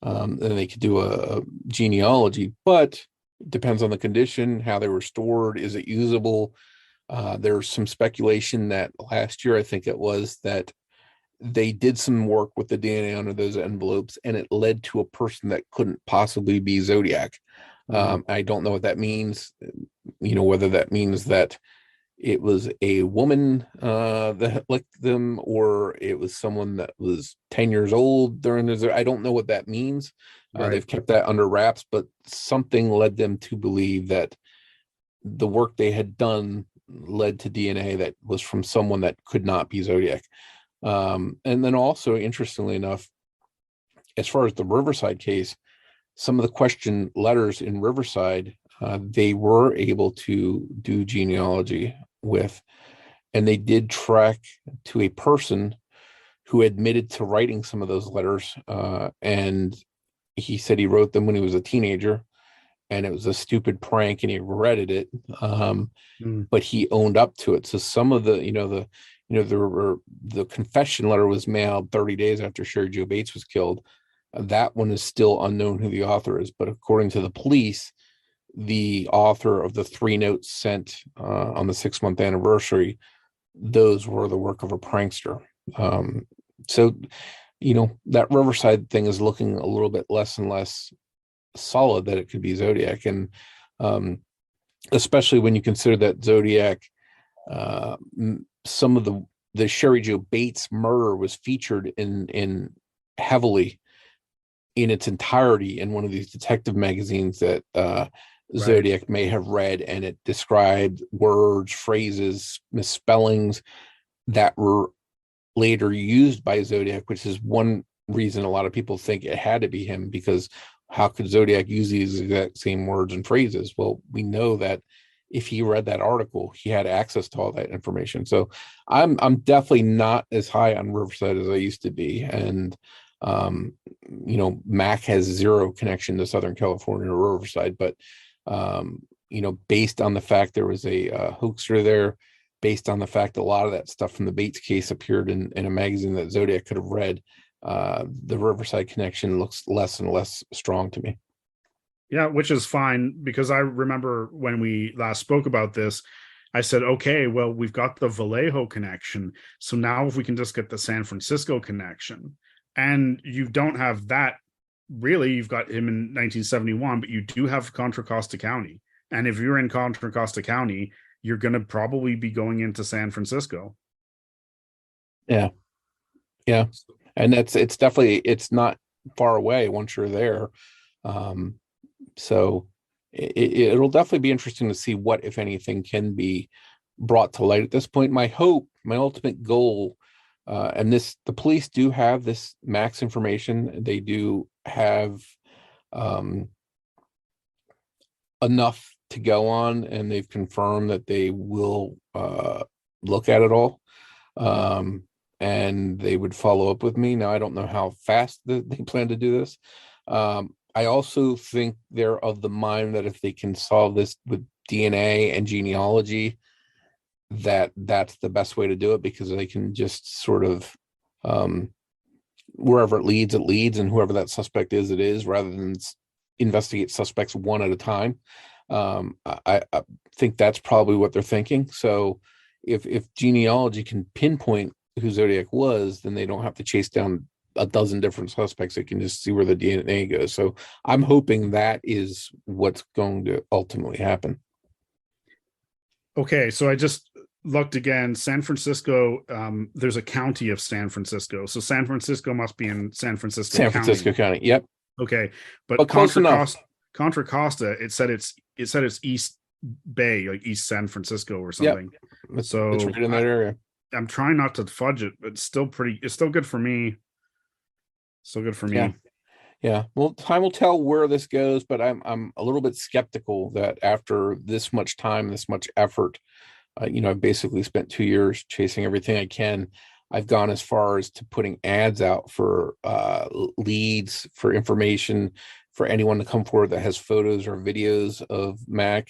And they could do a genealogy, but it depends on the condition, how they were stored. Is it usable? There's some speculation that last year, I think it was, that they did some work with the DNA under those envelopes, and it led to a person that couldn't possibly be Zodiac. I don't know what that means, whether that means that it was a woman that licked them, or it was someone that was 10 years old during this. I don't know what that means. Right. They've kept that under wraps, but something led them to believe that the work they had done led to DNA that was from someone that could not be Zodiac. And then also, interestingly enough, as far as the Riverside case, some of the question letters in Riverside, they were able to do genealogy with, and they did track to a person who admitted to writing some of those letters. And he said he wrote them when he was a teenager, and it was a stupid prank, and he regretted it. But he owned up to it. So some of the, the confession letter was mailed 30 days after Sherry Jo Bates was killed. That one is still unknown who the author is, but according to the police, the author of the 3 notes sent on the 6-month anniversary, those were the work of a prankster. So, that Riverside thing is looking a little bit less and less solid that it could be Zodiac. And especially when you consider that Zodiac, some of the Sherry Jo Bates murder was featured in heavily in its entirety in one of these detective magazines that Zodiac may have read, and it described words, phrases, misspellings that were later used by Zodiac, which is one reason a lot of people think it had to be him, because how could Zodiac use these exact same words and phrases? Well, we know that if he read that article, he had access to all that information. So I'm definitely not as high on Riverside as I used to be. And Mac has zero connection to Southern California or Riverside, but based on the fact there was a hoaxer there, based on the fact a lot of that stuff from the Bates case appeared in a magazine that Zodiac could have read, the Riverside connection looks less and less strong to me. Yeah, which is fine, because I remember when we last spoke about this, I said, okay, well, we've got the Vallejo connection. So now if we can just get the San Francisco connection, and you don't have that really, you've got him in 1971, but you do have Contra Costa County. And if you're in Contra Costa County, you're going to probably be going into San Francisco. Yeah. Yeah. And it's definitely, it's not far away once you're there. So it'll definitely be interesting to see what, if anything, can be brought to light at this point. My hope, my ultimate goal, and the police do have this Max information. They do have enough to go on, and they've confirmed that they will look at it all. And they would follow up with me. Now, I don't know how fast they plan to do this. I also think they're of the mind that if they can solve this with DNA and genealogy, that's the best way to do it, because they can just sort of wherever it leads, and whoever that suspect is, it is, rather than investigate suspects one at a time. I think that's probably what they're thinking. So if genealogy can pinpoint who Zodiac was, then they don't have to chase down a dozen different suspects. They can just see where the DNA goes. So I'm hoping that is what's going to ultimately happen. Okay, so I just looked again. San Francisco, there's a county of San Francisco. So San Francisco must be in San Francisco San County. Francisco County. Yep. Okay, but close enough. Contra Costa, it said it's East Bay, like East San Francisco or something. Yep. So it's right in that area. I'm trying not to fudge it, but it's still good for me. Still good for me. Yeah. Yeah. Well, time will tell where this goes, but I'm a little bit skeptical that after this much time, this much effort, I've basically spent 2 years chasing everything I can. I've gone as far as to putting ads out for leads, for information, for anyone to come forward that has photos or videos of Mac.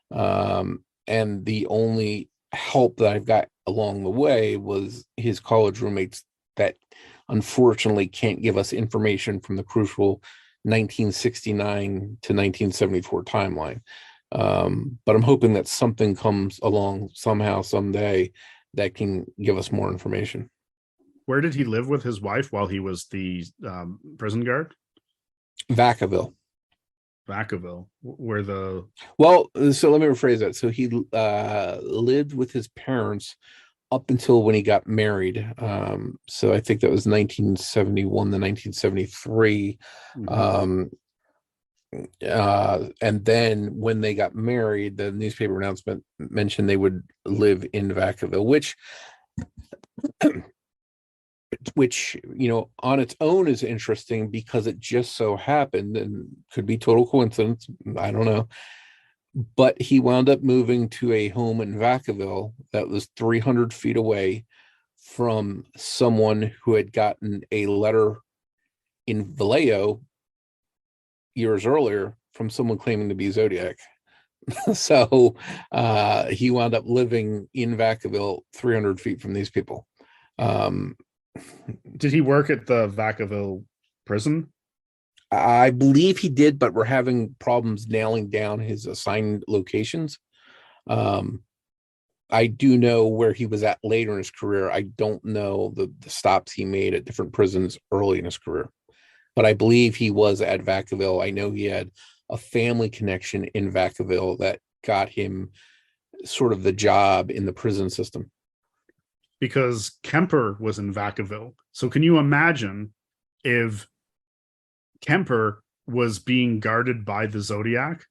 And the only help that I've got along the way was his college roommates that unfortunately can't give us information from the crucial 1969 to 1974 timeline. But I'm hoping that something comes along somehow, someday, that can give us more information. Where did he live with his wife while he was the prison guard? Vacaville. Where the... Well, so let me rephrase that. So he lived with his parents up until when he got married. So I think that was 1971 to 1973. Mm-hmm. And then when they got married, the newspaper announcement mentioned they would live in Vacaville, which on its own is interesting, because it just so happened, and could be total coincidence, I don't know, but he wound up moving to a home in Vacaville that was 300 feet away from someone who had gotten a letter in Vallejo years earlier from someone claiming to be Zodiac. So he wound up living in Vacaville 300 feet from these people. Did he work at the Vacaville prison? I believe he did, but we're having problems nailing down his assigned locations. I do know where he was at later in his career. I don't know the stops he made at different prisons early in his career, but I believe he was at Vacaville. I know he had a family connection in Vacaville that got him sort of the job in the prison system. Because Kemper was in Vacaville. So can you imagine if Kemper was being guarded by the Zodiac?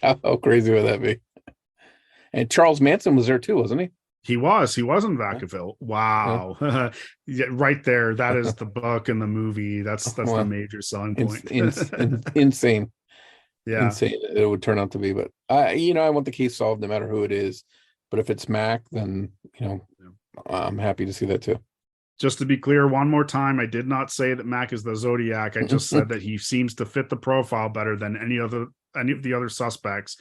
How crazy would that be? And Charles Manson was there too, wasn't he? He was in Vacaville. Wow. Yeah. Yeah, right there. That is the book and the movie. That's the major selling point. Insane. Yeah. Insane it would turn out to be. But I want the case solved no matter who it is. But if it's Mac, then I'm happy to see that too. Just to be clear, one more time, I did not say that Mac is the Zodiac. I just said that he seems to fit the profile better than any of the other suspects.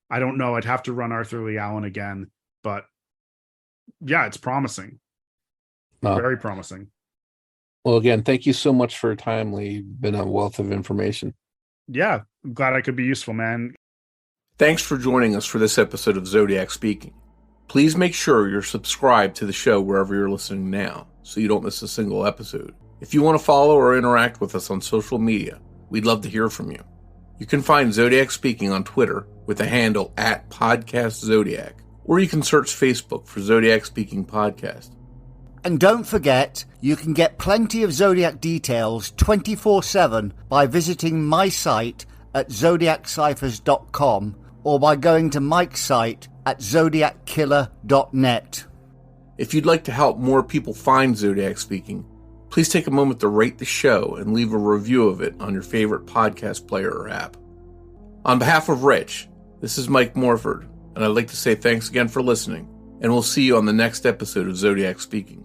I don't know. I'd have to run Arthur Lee Allen again, but yeah, it's promising. Very promising. Well, again, thank you so much for your time, Lee. You've been a wealth of information. Yeah, glad I could be useful, man. Thanks for joining us for this episode of Zodiac Speaking. Please make sure you're subscribed to the show wherever you're listening now, so you don't miss a single episode. If you want to follow or interact with us on social media, we'd love to hear from you. You can find Zodiac Speaking on Twitter with the handle @PodcastZodiac, or you can search Facebook for Zodiac Speaking Podcast. And don't forget, you can get plenty of Zodiac details 24/7 by visiting my site at zodiacciphers.com or by going to Mike's site at zodiackiller.net. If you'd like to help more people find Zodiac Speaking, please take a moment to rate the show and leave a review of it on your favorite podcast player or app. On behalf of Rich, this is Mike Morford, and I'd like to say thanks again for listening, and we'll see you on the next episode of Zodiac Speaking.